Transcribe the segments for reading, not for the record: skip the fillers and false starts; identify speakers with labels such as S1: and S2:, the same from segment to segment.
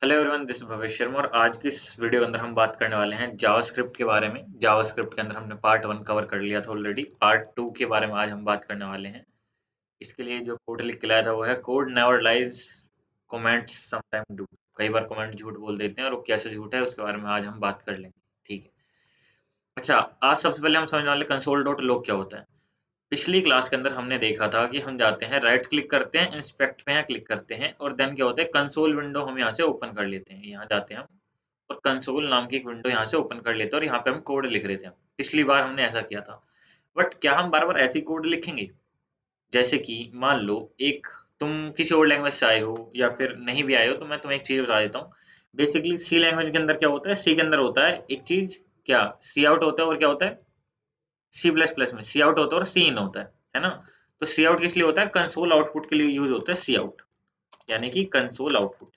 S1: Hello everyone, this is Bhavesh Sharma और आज की इस वीडियो के अंदर हम बात करने वाले हैं जावास्क्रिप्ट के बारे में। जावास्क्रिप्ट के अंदर हमने पार्ट 1 कवर कर लिया था ऑलरेडी। पार्ट 2 के बारे में आज हम बात करने वाले हैं। इसके लिए जो कोड लिख के लाया था वो है code never lies, comments sometime do. कई बार कमेंट झूठ बोल देते हैं और वो कैसे झूठ है उसके बारे में आज हम बात कर लेंगे। ठीक है। अच्छा, आज सबसे पहले हम समझने वाले कंसोल डॉट लॉग क्या होता है। पिछली क्लास के अंदर हमने देखा था कि हम जाते हैं, राइट क्लिक करते हैं, इंस्पेक्ट पे यहाँ क्लिक करते हैं और देन क्या होता है, कंसोल विंडो हम यहाँ से ओपन कर लेते हैं। यहाँ जाते हैं हम और कंसोल नाम की एक विंडो यहाँ से ओपन कर लेते हैं और यहाँ पे हम कोड लिख रहे थे। पिछली बार हमने ऐसा किया था। बट क्या हम बार बार ऐसी कोड लिखेंगे? जैसे कि मान लो एक तुम किसी और लैंग्वेज से आए हो या फिर नहीं भी आए हो, तो मैं तुम्हें एक चीज बता देता हूँ। बेसिकली सी लैंग्वेज के अंदर क्या होता है, सी के अंदर होता है एक चीज, क्या सी आउट होता है और क्या होता है सी प्लस प्लस में सी आउट होता है और सी इन होता है ना। तो सी आउट किस लिए होता है? कंसोल आउटपुट के लिए यूज होता है सी आउट, यानी कि कंसोल आउटपुट,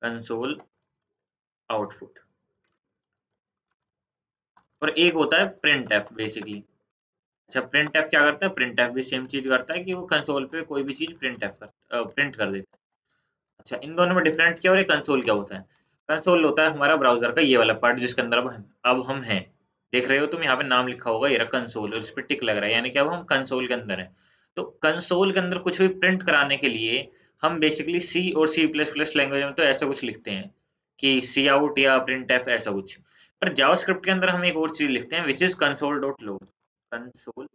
S1: कंसोल आउटपुट। और एक होता है प्रिंट एफ बेसिकली। अच्छा, प्रिंट एफ क्या करता है? प्रिंट एफ भी सेम चीज करता है कि वो कंसोल पे कोई भी चीज प्रिंट कर देता है। अच्छा, इन दोनों में डिफरेंट क्या और ये कंसोल क्या होता है? कंसोल होता है हमारा ब्राउजर का ये वाला पार्ट जिसके अंदर अब हम हैं। देख रहे हो तुम, यहाँ पे नाम लिखा होगा ये रहा कंसोल और इस पे टिक लग रहा है, यानी कि अब हम कंसोल के अंदर हैं। तो कंसोल के अंदर कुछ भी प्रिंट कराने के लिए हम बेसिकली सी और सी प्लस प्लस लैंग्वेज में तो ऐसा कुछ लिखते हैं कि सी आउट या प्रिंट एफ ऐसा कुछ। पर जावास्क्रिप्ट के अंदर हम एक और चीज लिखते हैं which is console dot log, console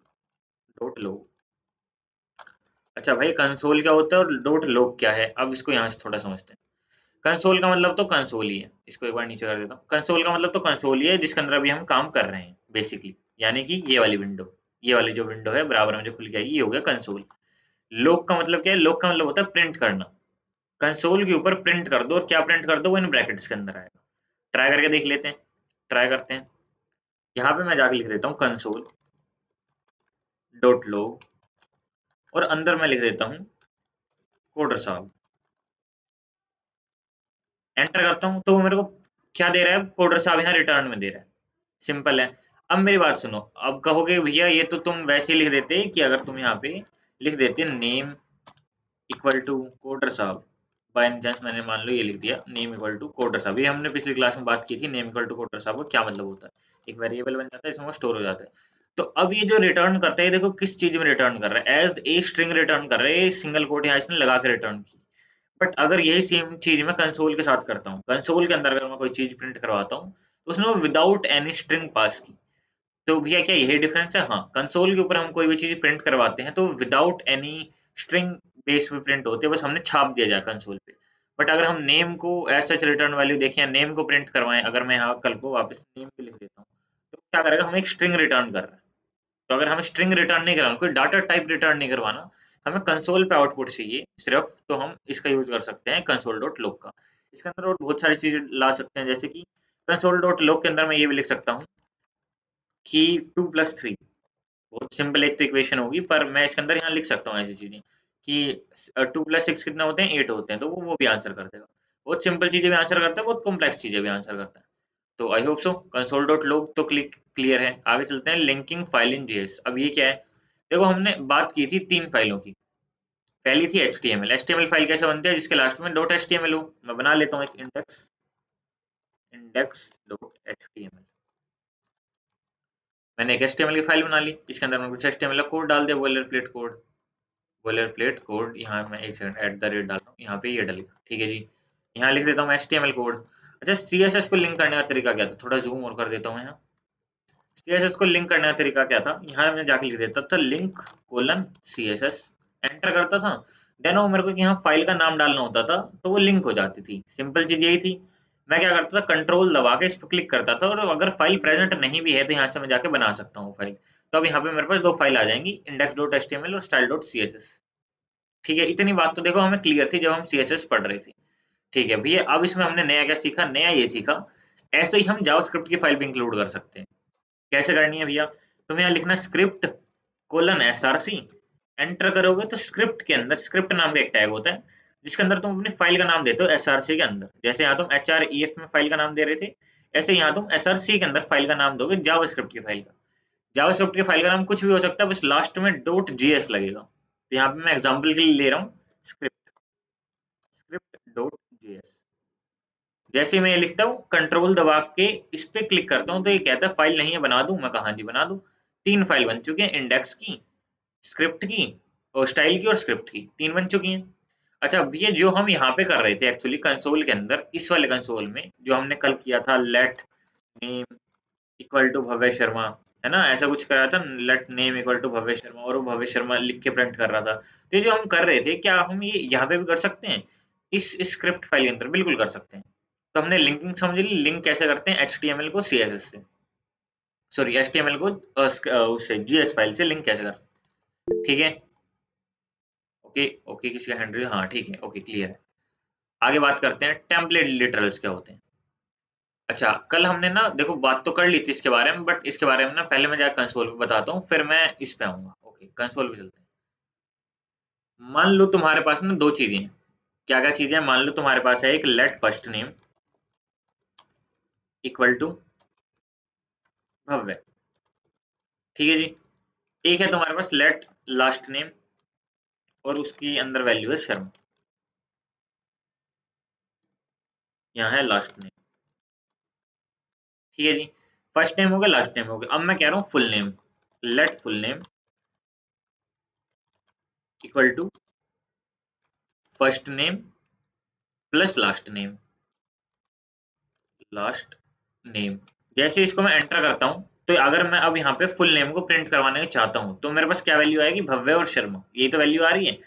S1: dot log. अच्छा भाई, कंसोल क्या होता है और डॉट लॉग क्या है? अब इसको यहाँ से थोड़ा समझते हैं। कंसोल का मतलब तो कंसोल ही है। इसको एक बार नीचे कर देता हूँ। कंसोल का मतलब तो कंसोल ही है जिसके अंदर अभी हम काम कर रहे हैं बेसिकली, यानी कि ये वाली विंडो, ये वाली जो विंडो है बराबर में जो खुल गई, ये हो गया कंसोल। लॉग का मतलब क्या है? लॉग का मतलब होता है प्रिंट करना। कंसोल के ऊपर प्रिंट कर दो और क्या प्रिंट कर दो वो इन ब्रैकेट्स के अंदर आएगा। ट्राई करके देख लेते हैं, ट्राई करते हैं। यहाँ पे मैं जाके लिख देता हूँ कंसोल डॉट लॉग और अंदर मैं लिख देता हूँ कोडर साहब। एंटर करता हूँ तो वो मेरे को क्या दे रहा है? कोडर साहब यहाँ रिटर्न में दे रहा है। सिंपल है। अब मेरी बात सुनो, अब कहोगे भैया ये तो तुम वैसे ही लिख देते कि अगर तुम यहाँ पे लिख देते नेम इक्वल टू कोडर साहब। बाय चांस मैंने मान लो ये लिख दिया नेम इक्वल टू कोडर साहब। ये हमने पिछली क्लास में बात की थी, नेम इक्वल टू कोडर साहब का क्या मतलब होता है। एक वेरिएबल बन जाता है, इसमें स्टोर हो जाता है। तो अब ये जो रिटर्न करता है, देखो किस चीज में रिटर्न कर रहा है, एज ए स्ट्रिंग रिटर्न कर रहा है। सिंगल कोट यहाँ इसने लगा के रिटर्न की। बट अगर यही सेम चीज मैं कंसोल के साथ करता हूँ, कंसोल के अंदर अगर मैं कोई चीज प्रिंट करवाता हूँ तो उसने वो विदाउट एनी स्ट्रिंग पास की। तो भैया क्या यही डिफरेंस है? हाँ, कंसोल के ऊपर हम कोई भी चीज प्रिंट करवाते हैं तो विदाउट एनी स्ट्रिंग बेस पे प्रिंट होते हैं, बस हमने छाप दिया जाए कंसोल पे। बट अगर हम नेम को एज सच रिटर्न वैल्यू देखें, नेम को प्रिंट करवाएं, अगर मैं यहाँ कल को वापस नेम पे लिख देता हूँ तो क्या करेगा? हम एक स्ट्रिंग रिटर्न कर रहे हैं। तो अगर हमें स्ट्रिंग रिटर्न नहीं करवाना, कोई डाटा टाइप रिटर्न नहीं करवाना, हमें कंसोल पे आउटपुट चाहिए सिर्फ, तो हम इसका यूज कर सकते हैं कंसोल डॉट लॉग का। इसके अंदर और बहुत सारी चीजें ला सकते हैं, जैसे कि कंसोल डॉट लॉग के अंदर मैं ये भी लिख सकता हूँ कि 2+3, बहुत सिंपल एक तो इक्वेशन होगी, पर मैं इसके अंदर यहाँ लिख सकता हूँ ऐसी चीजें कि 2+6 कितने होते हैं? 8 होते हैं। तो वो भी आंसर कर देगा। बहुत सिंपल चीजें भी आंसर करता है, बहुत कॉम्प्लेक्स चीजें भी आंसर करता है। तो आई होप सो कंसोल डॉट लॉग तो क्लियर है। आगे चलते हैं, लिंकिंग फाइल इन जेएस। अब ये क्या है? देखो हमने बात की थी 3 फाइलों की। पहली थी एचटीएमएल। एचटीएमएल फाइल कैसे बनती है? जिसके लास्ट में डॉट एचटीएमएल हो। मैं बना लेता हूँ एक इंडेक्स, इंडेक्स डॉट एचटीएमएल। मैंने एक एचटीएमएल की फाइल बना ली, इसके अंदर मैंने कुछ एचटीएमएल का कोड डाल दिया, boiler plate code. Boiler plate code यहाँ मैं एक सेकंड एट द रेट डाल रहा हूँ, यहाँ पे ये डलेगा। ठीक है जी। यहाँ लिख देता हूँ एचटीएमएल कोड। अच्छा, सीएसएस को लिंक करने का तरीका क्या था? थोड़ा जूम और कर देता हूँ यहाँ। सीएसएस को लिंक करने का तरीका क्या था? यहाँ मैं जाके लिख देता था लिंक कोलन सीएसएस, एंटर करता था। देन वो मेरे को यहाँ फाइल का नाम डालना होता था तो वो लिंक हो जाती थी। सिंपल चीज यही थी। मैं क्या करता था, कंट्रोल दबा के इस पर क्लिक करता था और अगर फाइल प्रेजेंट नहीं भी है तो यहाँ से मैं जाके बना सकता हूँ फाइल। तो अब यहाँ पे मेरे पास दो फाइल आ जाएंगी, इंडेक्स डॉट एचटीएमएल और स्टाइल डॉट सीएसएस। ठीक है, इतनी बात तो देखो हमें क्लियर थी जब हम सीएसएस पढ़ रहे थे। ठीक है भैया, अब इसमें हमने नया क्या सीखा? नया ये सीखा ऐसे ही हम जावास्क्रिप्ट की फाइल भी इंक्लूड कर सकते हैं। कैसे करनी है भैया? तुम्हें यहाँ लिखना स्क्रिप्ट कोलन एसआरसी। एंटर करोगे तो स्क्रिप्ट के अंदर स्क्रिप्ट नाम का एक टैग होता है जिसके अंदर तुम अपनी फाइल का नाम देते हो एसआरसी के अंदर। जैसे यहाँ तुम HREF में फाइल का नाम दे रहे थे, ऐसे यहाँ तुम एसआरसी के अंदर फाइल का नाम दोगे जावास्क्रिप्ट की फाइल का। जावास्क्रिप्ट की फाइल का नाम कुछ भी हो सकता है, बस लास्ट में डॉट जीएस लगेगा। तो यहाँ पे मैं एग्जांपल के लिए ले रहा हूँ स्क्रिप्ट, स्क्रिप्ट डॉट जैसे मैं ये लिखता हूँ कंट्रोल दबा के इस पे क्लिक करता हूँ तो ये कहता है फाइल नहीं है, बना दूं? मैं कहा हाँ जी बना दूं। 3 फाइल बन चुकी हैं, इंडेक्स की, स्क्रिप्ट की और स्टाइल की और स्क्रिप्ट की, 3 बन चुकी हैं। अच्छा, अब ये जो हम यहाँ पे कर रहे थे एक्चुअली कंसोल के अंदर, इस वाले कंसोल में जो हमने कल किया था, लेट नेम इक्वल टू भव्य शर्मा, है ना? ऐसा कुछ करा था, लेट नेम इक्वल टू भव्य शर्मा, और वो भव्य शर्मा लिख के प्रिंट कर रहा था। तो ये जो हम कर रहे थे, क्या हम ये यहाँ पे भी कर सकते हैं? इस स्क्रिप्ट फाइल के अंदर बिल्कुल कर सकते हैं। तो हमने लिंकिंग समझ ली, लिंक कैसे करते हैं HTML को CSS से, सॉरी HTML को उससे GS फाइल से लिंक कैसे करते हैं, ठीक है? ओके ओके, किसी का हैंड रेज़, हाँ ठीक है, ओके क्लियर है। आगे बात करते हैं टेम्पलेट लिटरल्स क्या होते हैं। अच्छा, कल हमने ना देखो बात तो कर ली थी इसके बारे में, बट इसके बारे में ना पहले मैं जाके कंसोल पे बताता हूँ, फिर मैं इस पे आऊँगा। ओके, कंसोल पे चलते हैं। मान लो तुम्हारे पास ना 2 चीज़ें हैं। क्या-क्या चीज़ें हैं? मान लो तुम्हारे पास है एक let first name equal to Bhavya, ठीक है जी। एक है तुम्हारे पास लेट लास्ट नेम और उसकी अंदर वैल्यू है शर्मा। यहाँ है लास्ट नेम, ठीक है जी। फर्स्ट नेम हो गया, लास्ट नेम हो गया। अब मैं कह रहा हूँ full name, let full name equal to first name plus last name. जैसे इसको मैं एंटर करता हूँ, तो अगर मैं अब यहाँ पे फुल नेम को प्रिंट करवाने चाहता हूँ, तो मेरे पास क्या वैल्यू आएगी? भव्य और शर्मा, यही तो वैल्यू आ रही है।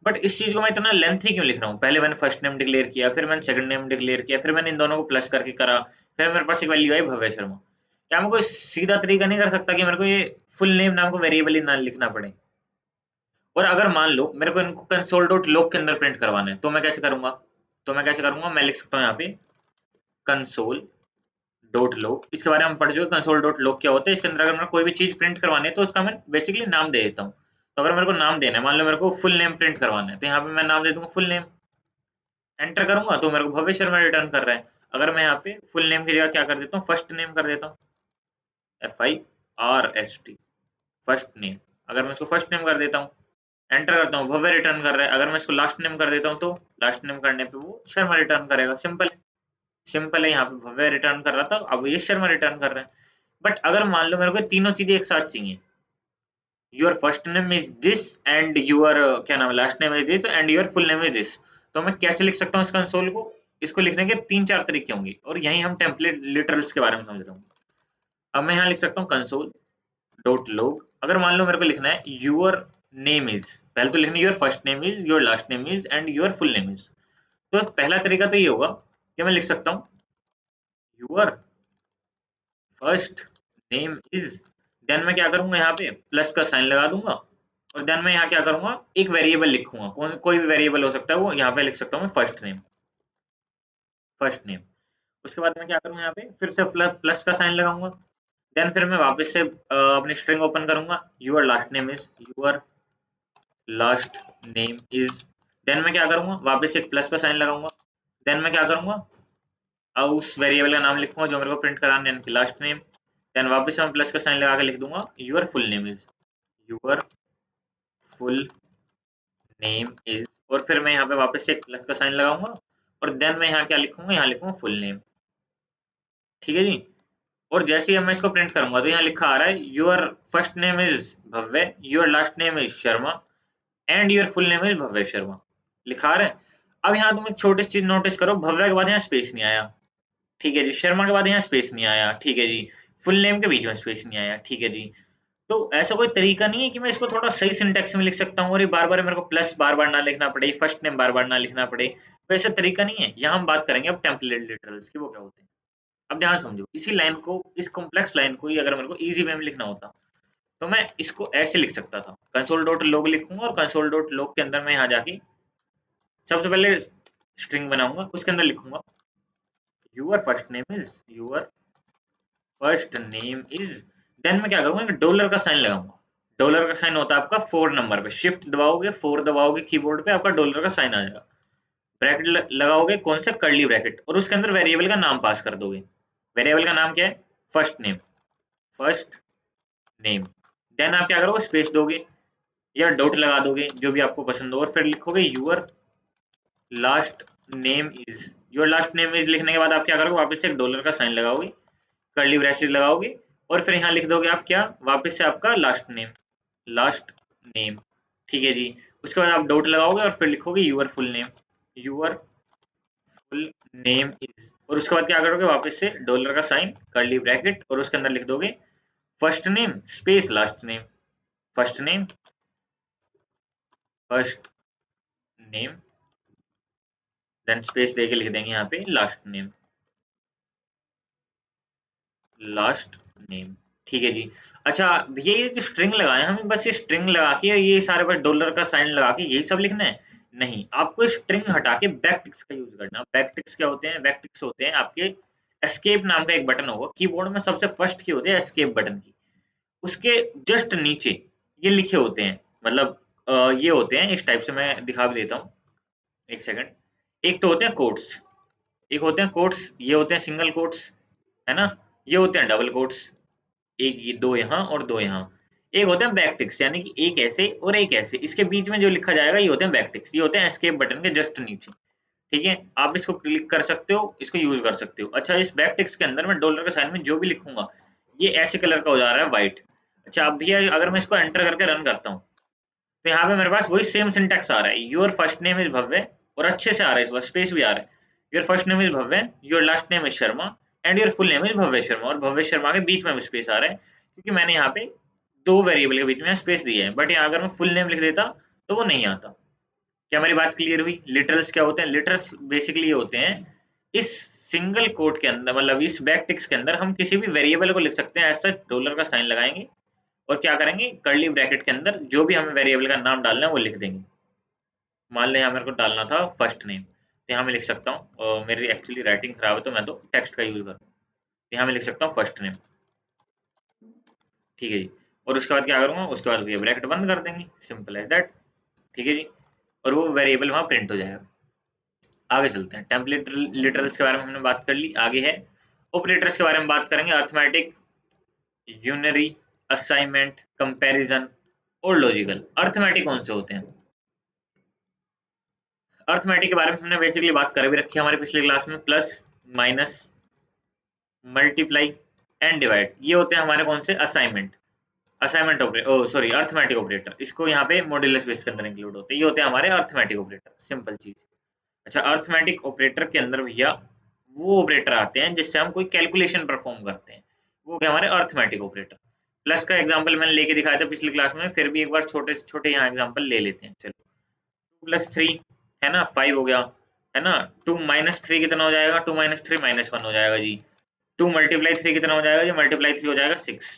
S1: बट इस चीज को मैं इतना लेंथी क्यों लिख रहा हूँ? पहले मैंने फर्स्ट नेम डिक्लेयर किया, फिर मैंने सेकंड नेम डिक्लेयर किया, फिर मैंने इन दोनों को प्लस करके करा, फिर मेरे पास एक वैल्यू आई भव्य शर्मा। क्या मैं कोई सीधा तरीका नहीं कर सकता कि मेरे को ये फुल नेम नाम को वेरिएबल ही ना लिखना पड़े? और अगर मान लो मेरे को इनको कंसोल डॉट लॉग के अंदर प्रिंट करवाना है, तो मैं कैसे करूंगा? मैं लिख सकता हूँ यहाँ पे कंसोल डॉट लॉग। इसके बारे में हम पढ़ चुके, कंसोल डॉट लॉग क्या होता है। इसके अंदर अगर मैं कोई भी चीज प्रिंट करवानी है तो उसका मैं बेसिकली नाम दे देता हूँ। तो अगर मेरे को नाम देना है, मान लो मेरे को फुल नेम प्रिंट करवाना है, तो यहाँ पे मैं नाम दे दूंगा फुल नेम, एंटर करूंगा तो मेरे को भव्य शर्मा रिटर्न कर रहा है। अगर मैं यहाँ पे फुल नेम की जगह क्या कर देता हूँ, फर्स्ट नेम कर देता हूँ, FIRST, फर्स्ट नेम। अगर मैं इसको फर्स्ट नेम कर देता हूँ, एंटर करता हूँ, भव्य रिटर्न कर रहा है। अगर मैं इसको लास्ट नेम कर देता हूँ, तो लास्ट नेम करने पे वो शर्मा रिटर्न करेगा। सिंपल, सिंपल है। यहाँ पे भव्य रिटर्न कर रहा था, अब ये शर्मा रिटर्न कर रहा है। बट अगर मान लो मेरे को तीनों चीजें एक साथ चाहिए, your first name is this and your क्या नाम है, last name is this and your full name is this, तो मैं कैसे लिख सकता हूँ इस कंसोल को? इसको लिखने के 3-4 तरीके होंगे, और यही हम टेम्पलेट लिटरल्स के बारे में समझ रहे हूँ। अब मैं यहाँ लिख सकता हूँ कंसोल डॉट लॉग। अगर मान लो मेरे को लिखना है योर नेम इज, पहले तो लिखना your first name is, your last name is and your full name is. तो पहला तरीका तो ये होगा कि मैं लिख सकता हूँ your first name is, then मैं क्या करूंगा, यहाँ पे प्लस का साइन लगा दूंगा, और देन मैं यहाँ क्या करूंगा, एक वेरिएबल लिखूंगा, कोई भी वेरिएबल हो सकता है वो, यहाँ पे लिख सकता हूँ मैं फर्स्ट नेम। उसके बाद मैं क्या करूंगा, यहाँ पे फिर से प्लस का साइन लगाऊंगा। देन फिर मैं वापस से अपनी स्ट्रिंग ओपन करूंगा, your last name is. Then मैं क्या करूंगा, वापस से एक प्लस का साइन लगाऊंगा। देन मैं क्या करूंगा, उस वेरिएबल का नाम लिखूंगा जो मेरे को प्रिंट कराना है, यानी कि लास्ट नेम। देन वापस से मैं प्लस का साइन लगा के लिख दूंगा योर फुल नेम इज, और फिर मैं यहाँ पे वापस से एक प्लस का साइन लगाऊंगा, और देन मैं यहाँ क्या लिखूंगा, यहाँ लिखूंगा फुल नेम, ठीक है जी। और जैसे ही मैं इसको प्रिंट करूंगा, तो यहाँ लिखा आ रहा है your first name is Bhavya, your last name is Sharma and your full name is Bhavya Sharma, लिखा आ रहा है। अब यहाँ तुम एक छोटी सी चीज नोटिस करो, भव्य के बाद यहाँ स्पेस नहीं आया, ठीक है जी। शर्मा के बाद यहाँ स्पेस नहीं आया, ठीक है जी। फुल नेम के बीच में स्पेस नहीं आया, ठीक है जी। तो ऐसा कोई तरीका नहीं है कि मैं इसको थोड़ा सही सिंटेक्स में लिख सकता हूँ और ये बार-बार मेरे को प्लस बार-बार ना लिखना पड़े, फर्स्ट नेम बार-बार ना लिखना पड़े, तो ऐसा तरीका नहीं है। यहाँ हम बात करेंगे अब टेम्पलेट लिटरल्स की, वो क्या होते हैं। अब ध्यान समझो, इसी लाइन को, इस कॉम्प्लेक्स लाइन को ही अगर मेरे को ईजी वे में लिखना होता, तो मैं इसको ऐसे लिख सकता था, कंसोल डॉट लॉग लिखूंगा, और कंसोल डॉट लॉग के अंदर मैं यहाँ जाके सबसे पहले स्ट्रिंग बनाऊंगा, उसके अंदर लिखूंगा your first name is, then मैं क्या करूंगा, डॉलर का साइन लगाऊंगा। डॉलर का साइन होता है आपका 4 नंबर पे, शिफ्ट दबाओगे 4 दबाओगे कीबोर्ड पे, आपका डॉलर का साइन आ जाएगा। ब्रैकेट लगाओगे, कौन सा, कर्ली ब्रैकेट, और उसके अंदर वेरिएबल का नाम पास कर दोगे। वेरिएबल का नाम क्या है, फर्स्ट नेम। देन आप क्या करोगे, स्पेस दोगे या डॉट लगा दोगे, जो भी आपको पसंद हो, और फिर लिखोगे your last name is, your last name is लिखने के बाद आप क्या करोगे, वापस से एक डॉलर का साइन लगाओगे, कर्ली ब्रैकेट लगाओगे, और फिर यहाँ लिख दोगे आप क्या, वापस से आपका लास्ट नेम। ठीक है जी। उसके बाद आप डॉट लगाओगे और फिर लिखोगे your full name, your full name is, और उसके बाद क्या करोगे, वापस से डॉलर का साइन, कर्ली ब्रैकेट, और उसके अंदर लिख दोगे first name space last name, first name, first name, then space देके लिख देंगे यहाँ पे लास्ट नेम, लास्ट नेम। ठीक है जी। अच्छा भैया ये जो स्ट्रिंग लगाए हमें बस ये स्ट्रिंग लगा के ये सारे बस डॉलर का साइन लगा के यही सब लिखना है? नहीं, आपको स्ट्रिंग हटा के बैकटिक्स का यूज करना। बैकटिक्स क्या होते हैं? बैकटिक्स होते हैं आपके एस्केप नाम का एक बटन होगा कीबोर्ड में, सबसे फर्स्ट की होती है एस्केप बटन की, उसके जस्ट नीचे ये लिखे होते हैं, मतलब ये होते हैं इस टाइप से, मैं दिखा भी देता हूँ, एक सेकंड। एक तो होते हैं कोट्स, एक होते हैं कोट्स, ये होते हैं सिंगल कोट्स, है ना, ये होते हैं डबल कोट्स, एक ये दो यहाँ और दो यहाँ। एक होते हैं बैकटिक्स, यानी कि एक ऐसे और एक ऐसे, इसके बीच में जो लिखा जाएगा ये होते हैं बैकटिक्स, ये होते हैं एस्केप बटन के जस्ट नीचे। ठीक है, आप इसको क्लिक कर सकते हो, इसको यूज कर सकते हो। अच्छा, इस बैकटिक्स के अंदर मैं डॉलर के साइन में जो भी लिखूंगा ये ऐसे कलर का हो जा रहा है, व्हाइट। अच्छा, अब भैया अगर मैं इसको एंटर करके रन करता हूँ तो यहाँ पे मेरे पास वही सेम सिंटैक्स आ रहा है, योर फर्स्ट नेम इज भव्य, और अच्छे से आ रहा है, इस बार स्पेस भी आ रहा है, your first name is Bhavya, your last name is Sharma, and your full name is Bhavya Sharma, और भव्य शर्मा के बीच में भी स्पेस आ रहा है, क्योंकि मैंने यहाँ पे दो वेरिएबल के बीच में स्पेस दिया है। बट यहाँ अगर मैं फुल नेम लिख देता तो वो नहीं आता। क्या मेरी बात क्लियर हुई? लिटरल्स क्या होते हैं? लिटरल्स बेसिकली ये होते हैं, इस सिंगल कोट के अंदर, मतलब इस बैक टिक्स के अंदर हम किसी भी वेरिएबल को लिख सकते हैं, ऐसा डॉलर का साइन लगाएंगे और क्या करेंगे, कर्ली ब्रैकेट के अंदर जो भी हमें वेरिएबल का नाम डालना है वो लिख देंगे। मान लो यहाँ मेरे को डालना था फर्स्ट नेम, तो यहाँ मैं लिख सकता हूँ, और मेरी एक्चुअली राइटिंग खराब है तो मैं तो टेक्स्ट का यूज करूँ, तो यहाँ मैं लिख सकता हूँ फर्स्ट नेम। ठीक है जी। और उसके बाद क्या करूँगा, उसके बाद ये ब्रैकेट बंद कर देंगे, सिंपल एज दैट। ठीक है जी। और वो वेरिएबल वहाँ प्रिंट हो जाएगा। आगे चलते हैं, टेम्पलेट लिटरल्स के बारे में हमने बात कर ली, आगे है ऑपरेटर्स के बारे में बात करेंगे, अर्थमेटिक, यूनरी, असाइनमेंट, कंपैरिजन और लॉजिकल। अर्थमेटिक कौन से होते हैं? अर्थमेटिक के बारे में हमने बेसिकली बात कर भी रखी है हमारे पिछले क्लास में, plus, minus, multiply and divide, ये होते हैं हमारे कौन से, असाइनमेंट, असाइनमेंट ऑपरेटर, ओ सॉरी अर्थमेटिक ऑपरेटर, इसको यहाँ पे मॉड्यूलस बेस के अंदर इंक्लूड होते हैं, ये होते हैं हमारे अर्थमेटिक ऑपरेटर, सिंपल चीज। अच्छा, अर्थमेटिक ऑपरेटर के अंदर भैया वो ऑपरेटर आते हैं जिससे हम कोई कैलकुलेशन परफॉर्म करते हैं, वो क्या हमारे अर्थमेटिक ऑपरेटर। प्लस का एग्जांपल मैंने लेके दिखाया था पिछली क्लास में, फिर भी एक बार छोटे से छोटे यहाँ एग्जांपल ले लेते हैं, चलो। 2 + 3 है ना, 5 हो गया, है ना। 2 - 3 कितना हो जाएगा, 2 - 3 -1 हो जाएगा जी। 2 × 3 कितना हो जाएगा जी, मल्टीप्लाई 3 हो जाएगा 6।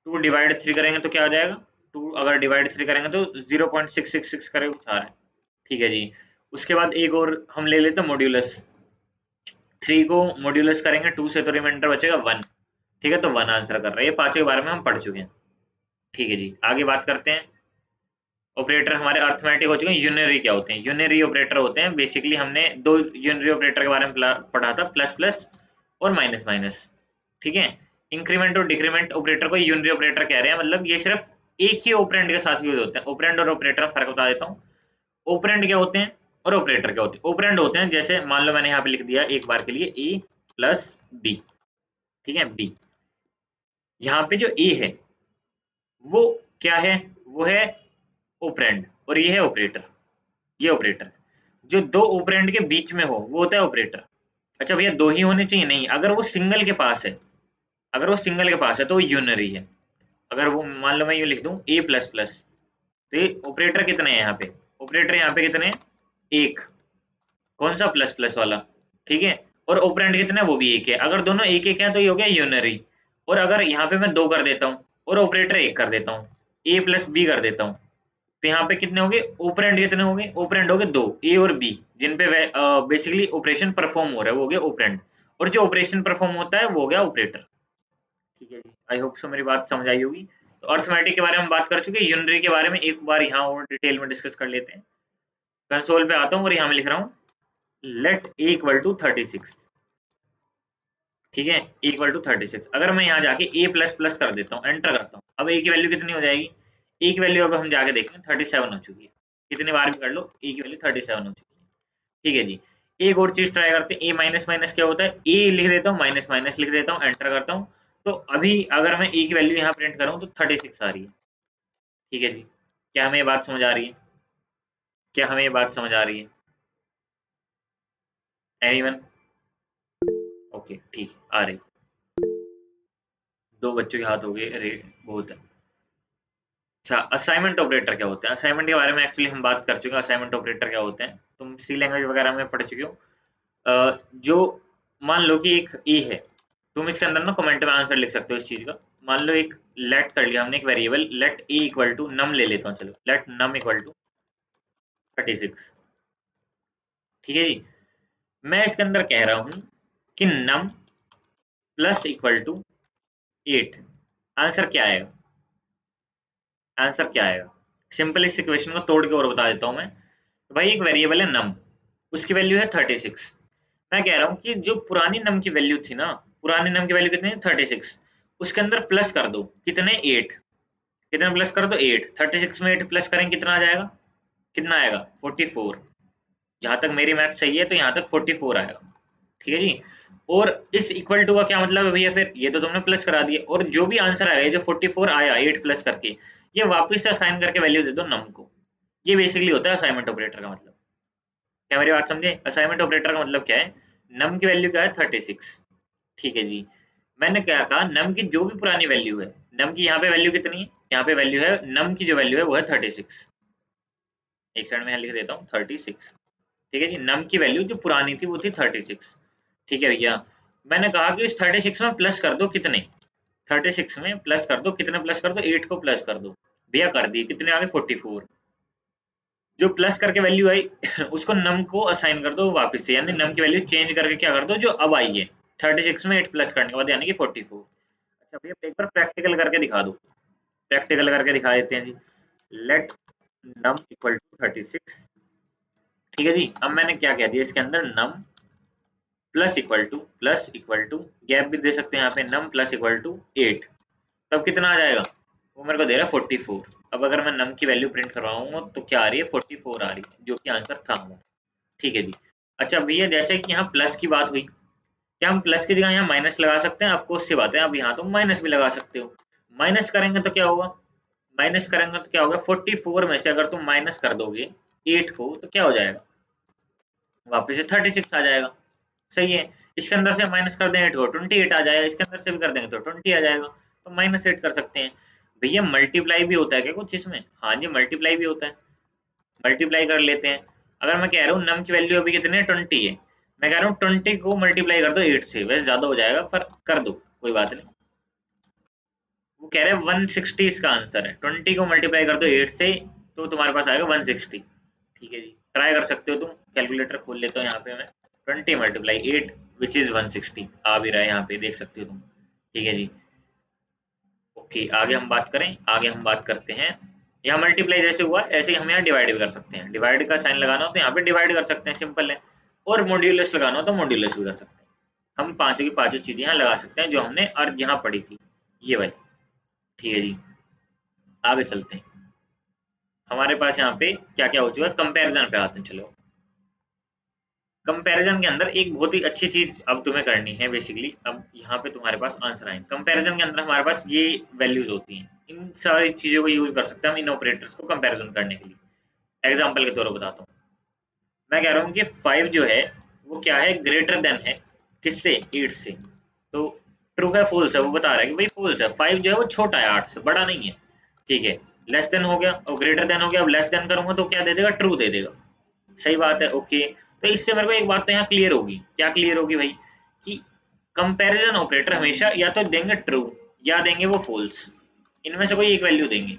S1: 2 डिवाइड 3 करेंगे तो क्या हो जाएगा, 2 अगर डिवाइड 3 करेंगे तो 0.666 करेगा, कुछ आ रहा है। ठीक है जी। उसके बाद एक और हम ले लेते हैं मॉड्यूलस, 3 को मॉड्यूलस करेंगे 2 से तो रिमाइंडर बचेगा 1। ठीक है, तो 1 आंसर कर रहा है। ये पांचों के बारे में हम पढ़ चुके हैं। ठीक है जी, आगे बात करते हैं। ऑपरेटर हमारे अर्थमेटिक हो चुके हैं। यूनरी क्या होते हैं? यूनरी ऑपरेटर होते हैं, बेसिकली हमने दो यूनरी ऑपरेटर के बारे में पढ़ा था, प्लस प्लस और माइनस माइनस। ठीक है, इंक्रीमेंट और डिक्रीमेंट ऑपरेटर को यूनरी ऑपरेटर कह रहे हैं, मतलब ये सिर्फ एक ही ऑपरेंड के साथ यूज होते हैं। ऑपरेंड और ऑपरेटर में फर्क बता देता हूँ। ऑपरेंड क्या होते हैं और ऑपरेटर क्या होते हैं? ऑपरेंड होते हैं, जैसे मान लो मैंने यहाँ पे लिख दिया एक बार के लिए ए प्लस बी, ठीक है, बी, यहाँ पे जो ए है वो क्या है, वो है ऑपरेंड, और ये है ऑपरेटर, ये ऑपरेटर। जो दो ऑपरेंड के बीच में हो वो होता है ऑपरेटर। अच्छा भैया, दो ही होने चाहिए? नहीं, अगर वो सिंगल के पास है, अगर वो सिंगल के पास है तो वो यूनरी है। अगर वो मान लो मैं ये लिख दूं ए प्लस प्लस, तो ये ऑपरेटर कितने हैं यहाँ पे, ऑपरेटर यहाँ पे कितने हैं, एक, कौन सा, प्लस प्लस वाला, ठीक है। और ऑपरेंड कितने हैं, वो भी एक है। अगर दोनों एक एक हैं तो ये हो गया यूनरी। और अगर यहाँ पे मैं दो कर देता हूँ और ऑपरेटर एक कर देता हूँ, ए प्लस बी कर देता हूँ, तो यहाँ पे कितने होंगे, ऑपरेंड कितने होंगे, ऑपरेंड हो गए दो, ए और बी, जिन पे बेसिकली ऑपरेशन परफॉर्म हो रहा है वो हो गया ऑपरेंड, और जो ऑपरेशन परफॉर्म होता है वो हो गया ऑपरेटर। ठीक है जी, आई होप सो मेरी बात समझ आई होगी। तो अर्थमेटिक के बारे में बात कर चुके हैं, यूनरी के बारे में एक बार यहाँ और डिटेल में डिस्कस कर लेते हैं। कंसोल पे आता हूँ और यहाँ में लिख रहा हूँ लेट ए इक्वल टू 36, ठीक है, ए इक्वल टू 36। अगर मैं यहाँ जाके ए प्लस प्लस कर देता हूँ, एंटर करता हूँ, अब ए की वैल्यू कितनी हो जाएगी, ए की वैल्यू अब हम जाके देखें 37 हो चुकी है। कितनी बार भी कर लो, ए की वैल्यू 37 हो चुकी है। ठीक है जी। एक और चीज ट्राई करते हैं, ए माइनस माइनस क्या होता है, ए लिख देता हूँ माइनस माइनस लिख देता हूँ, एंटर करता हूँ, तो अभी अगर मैं ए की वैल्यू यहाँ प्रिंट करूँ तो 36 आ रही है। ठीक है जी, क्या हमें ये बात समझ आ रही है? क्या हमें ये बात समझ आ रही है? एनीवन? ओके ठीक है, आ रही। दो बच्चों के हाथ हो गए, अरे बहुत है। अच्छा, असाइनमेंट ऑपरेटर क्या होते हैं? असाइनमेंट के बारे में एक्चुअली हम बात कर चुके हैं। असाइनमेंट ऑपरेटर क्या होते हैं, तुम सी लैंग्वेज वगैरह में पढ़ चुके हो। जो मान लो कि एक ए है, तुम इसके अंदर ना कमेंट में आंसर लिख सकते हो इस चीज का। मान लो एक लेट कर लिया हमने, एक variable let A equal to num ले लेता हूँ, चलो लेट नम इक्वल टू 36। ठीक है जी, मैं इसके अंदर कह रहा हूँ कि num plus equal to 8। Answer क्या आएगा? आंसर क्या आएगा? सिंपल इस इक्वेशन को तोड़ के और बता देता हूँ मैं। भाई एक वेरिएबल है नम, उसकी वैल्यू है 36। मैं कह रहा हूँ कि जो पुरानी नम की वैल्यू थी ना, पुरानी नम की वैल्यू कितनी है 36, उसके अंदर प्लस कर दो कितने 8। कितने प्लस कर दो 8। 36 में 8 प्लस करेंगे कितना आ जाएगा? कितना आएगा? 44। जहां तक मेरी मैथ सही है तो यहाँ तक 44 आएगा। ठीक है जी। और इस इक्वल टू का क्या मतलब है भैया? फिर ये तो तुमने प्लस करा दिया, और जो भी आंसर आएगा जो 44 आया 8 प्लस करके, ये वापस से असाइन करके वैल्यू दे दो नम को। ये बेसिकली होता है असाइनमेंट ऑपरेटर का मतलब। क्या मेरी बात समझे? असाइनमेंट ऑपरेटर का मतलब क्या है? नम की वैल्यू क्या है 36। ठीक है जी, मैंने क्या कहा, नम की जो भी पुरानी वैल्यू है, नम की यहाँ पे वैल्यू कितनी है, यहाँ पे वैल्यू है नम की जो वैल्यू है वो है 36। एक साइड में यहाँ लिख देता हूँ 36। ठीक है जी, नम की वैल्यू जो पुरानी थी वो थी 36। ठीक है भैया, मैंने कहा कि इस 36 में प्लस कर दो कितने, 36 में प्लस कर दो कितने, प्लस कर दो 8 को प्लस कर दो। भैया कर दिए, कितने आ गए 44। जो प्लस करके वैल्यू आई उसको नम को असाइन कर दो वापस से, यानी नम की वैल्यू चेंज करके क्या कर दो जो अब आई है 36 में 8 प्लस करने के बाद, यानी कि 44। अच्छा भैया एक बार प्रैक्टिकल करके दिखा दो। प्रैक्टिकल करके दिखा देते हैं जी। Let num equal to 36। ठीक है जी, अब मैंने क्या कह दिया इसके अंदर, num plus equal to gap भी दे सकते हैं यहाँ पे, नम प्लस इक्वल टू 8। तब कितना आ जाएगा? वो मेरे को दे रहा है 44। अब अगर मैं नम की वैल्यू प्रिंट करवाऊंगा तो क्या आ रही है? 44 आ रही है, जो कि आंसर था हमारा। ठीक है जी। अच्छा भैया जैसे कि यहाँ प्लस की बात हुई, क्या हम प्लस की जगह यहाँ माइनस लगा सकते हैं? ऑफकोर्स सी बात है, अब यहाँ तो माइनस भी लगा सकते हो। माइनस करेंगे तो क्या होगा? माइनस करेंगे तो क्या होगा? 44 में से अगर तुम माइनस कर दोगे 8 को तो क्या हो जाएगा? वापस से 36 आ जाएगा। सही है। इसके अंदर से माइनस कर देंगे तो 28 आ जाएगा, इसके अंदर से भी कर देंगे तो 20 आ जाएगा। तो माइनस 8 कर सकते हैं। भैया मल्टीप्लाई भी होता है क्या कुछ इसमें? हाँ जी, मल्टीप्लाई भी होता है। मल्टीप्लाई कर लेते हैं। अगर मैं कह रहा हूँ नम की वैल्यू अभी कितनी है 20 है, मैं कह रहा हूँ 20 को मल्टीप्लाई कर दो 8 से, वैसे ज्यादा हो जाएगा पर कर दो, कोई बात नहीं। वो कह रहे हैं 160 इसका आंसर है, 20 को मल्टीप्लाई कर दो 8 से तो तुम्हारे पास आएगा 160। ठीक है जी, ट्राई कर सकते हो तुम, कैलकुलेटर खोल लेते हो यहाँ पे मैं। 20 मल्टीप्लाई 8 विच इज 160 आ भी रहा है यहाँ पे, देख सकते हो तुम। ठीक है जी। ओके, आगे हम बात करें, आगे हम बात करते हैं। यहाँ मल्टीप्लाई जैसे हुआ ऐसे ही हम यहाँ डिवाइड भी कर सकते हैं। डिवाइड का साइन लगाना हो तो यहाँ पे डिवाइड कर सकते हैं, सिंपल है। और मॉड्यूलस लगाना हो तो मॉड्यूलस भी कर सकते हैं। हम पांचों की पांचों चीजें यहाँ लगा सकते हैं जो हमने अर्ज यहाँ पढ़ी थी, ये वाली। ठीक है जी, आगे चलते हैं। हमारे पास यहाँ पे क्या क्या हो चुका है, कंपैरिजन पे आते हैं। चलो, कंपैरिजन के अंदर एक बहुत ही अच्छी चीज अब तुम्हें करनी है बेसिकली। अब यहाँ पे तुम्हारे पास आंसर आए, कंपैरिजन के अंदर हमारे पास ये वैल्यूज होती हैं, इन सारी चीजों को यूज कर सकते हैं हम इन ऑपरेटर्स को कंपैरिजन करने के लिए। एग्जांपल के तौर पर बताता हूँ। मैं कह रहा हूँ कि 5 जो है वो क्या है, ग्रेटर देन है किससे? 8 से। तो ट्रू है फॉल्स है? वो बता रहा है कि भाई फॉल्स है, 5 जो है वो छोटा है 8 से, बड़ा नहीं है। ठीक है, लेस देन हो गया और ग्रेटर देन हो गया। अब लेस देन करूंगा तो क्या दे देगा? ट्रू दे देगा। सही बात है, ओके। तो इससे मेरे को एक बात तो यहाँ क्लियर होगी, क्या क्लियर होगी भाई? कि कंपैरिजन ऑपरेटर हमेशा या तो देंगे ट्रू या देंगे वो फॉल्स, इनमें से कोई एक वैल्यू देंगे।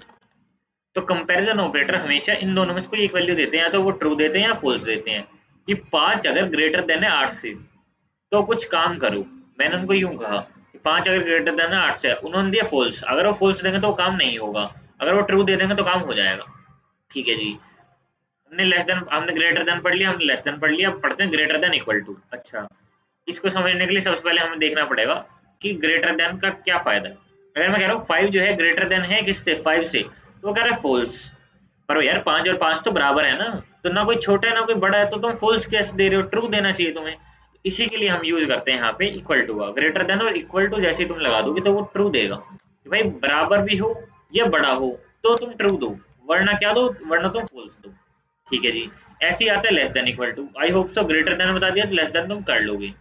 S1: तो कंपैरिजन ऑपरेटर हमेशा इन दोनों में से कोई एक वैल्यू देते हैं, या तो वो ट्रू देते हैं या फॉल्स देते हैं। कि 5 अगर ग्रेटर देन है 8 से तो कुछ काम करो। मैंने उनको यूं कहा कि 5 अगर ग्रेटर देन है 8 से, उन्होंने दिया फॉल्स। अगर वो फॉल्स देंगे तो वो काम नहीं होगा, अगर वो ट्रू दे देंगे तो काम हो जाएगा। ठीक है जी, हमने लेस देन, हमने ग्रेटर देन पढ़ लिया, हमने लेस देन पढ़ लिया, अब पढ़ते हैं ग्रेटर देन इक्वल टू। अच्छा, इसको समझने के लिए सबसे पहले हमें देखना पड़ेगा कि ग्रेटर देन का क्या फायदा है। अगर मैं कह रहा हूँ 5 जो है ग्रेटर देन है किससे? 5 से, तो वो कह रहा है फॉल्स। पर यार 5 और 5 तो बराबर है ना, तो ना कोई छोटा है ना कोई बड़ा है, तो तुम फॉल्स कैसे दे रहे हो, ट्रू देना चाहिए तुम्हें। इसी के लिए हम यूज करते हैं यहाँ पे इक्वल टू का, ग्रेटर देन और इक्वल टू जैसे ही तुम लगा दोगे तो वो ट्रू देगा कि भाई बराबर भी हो या बड़ा हो तो तुम ट्रू दो, वरना क्या दो, वरना तुम फॉल्स दो। ठीक है जी। ऐसे ही आता है less than equal to, I hope so greater than बता दिया तो लेस देन तुम कर लोगे।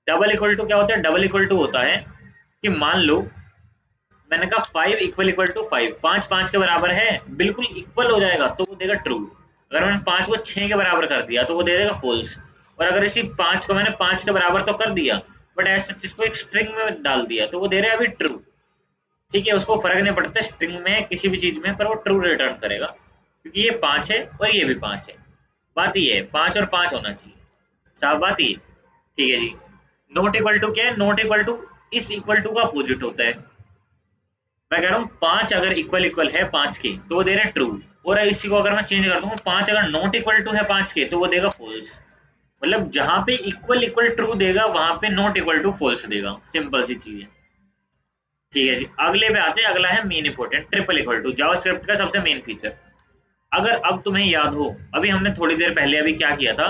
S1: डबल इक्वल टू क्या होता है, डबल इक्वल टू होता है कि मान लो मैंने कहा 5 इक्वल इक्वल टू 5, 5 5 के बराबर है, बिल्कुल इक्वल हो जाएगा तो वो देगा ट्रू। अगर मैंने 5 को 6 के बराबर कर दिया तो वो दे देगा फॉल्स। और अगर इसी 5 को मैंने 5 के बराबर तो कर दिया बट ऐसे इसको एक स्ट्रिंग में डाल दिया तो वो दे रहा है अभी ट्रू। ठीक है, उसको फर्क नहीं पड़ता स्ट्रिंग में किसी भी चीज में, पर वो ट्रू रिटर्न करेगा क्योंकि ये 5 है और ये भी 5 है। बात ये है 5 और 5 होना चाहिए, साफ बात ये। ठीक है जी। नॉट इक्वल टू क्या है, नॉट इक्वल टू इस इक्वल टू का अपोजिट होता है। मैं कह रहा हूँ 5 अगर इक्वल इक्वल है 5 के तो वो दे रहे ट्रू, और इसी को अगर मैं चेंज कर दूंगा 5 अगर नॉट इक्वल टू है 5 के तो वो देगा फॉल्स। मतलब जहां पे इक्वल इक्वल ट्रू देगा वहां पे नॉट इक्वल टू फॉल्स देगा, सिंपल सी चीज है। ठीक है जी। अगले पे आते हैं, अगला है main important triple equal to, JavaScript का सबसे मेन फीचर। अगर अब तुम्हें याद हो, अभी हमने थोड़ी देर पहले अभी क्या किया था,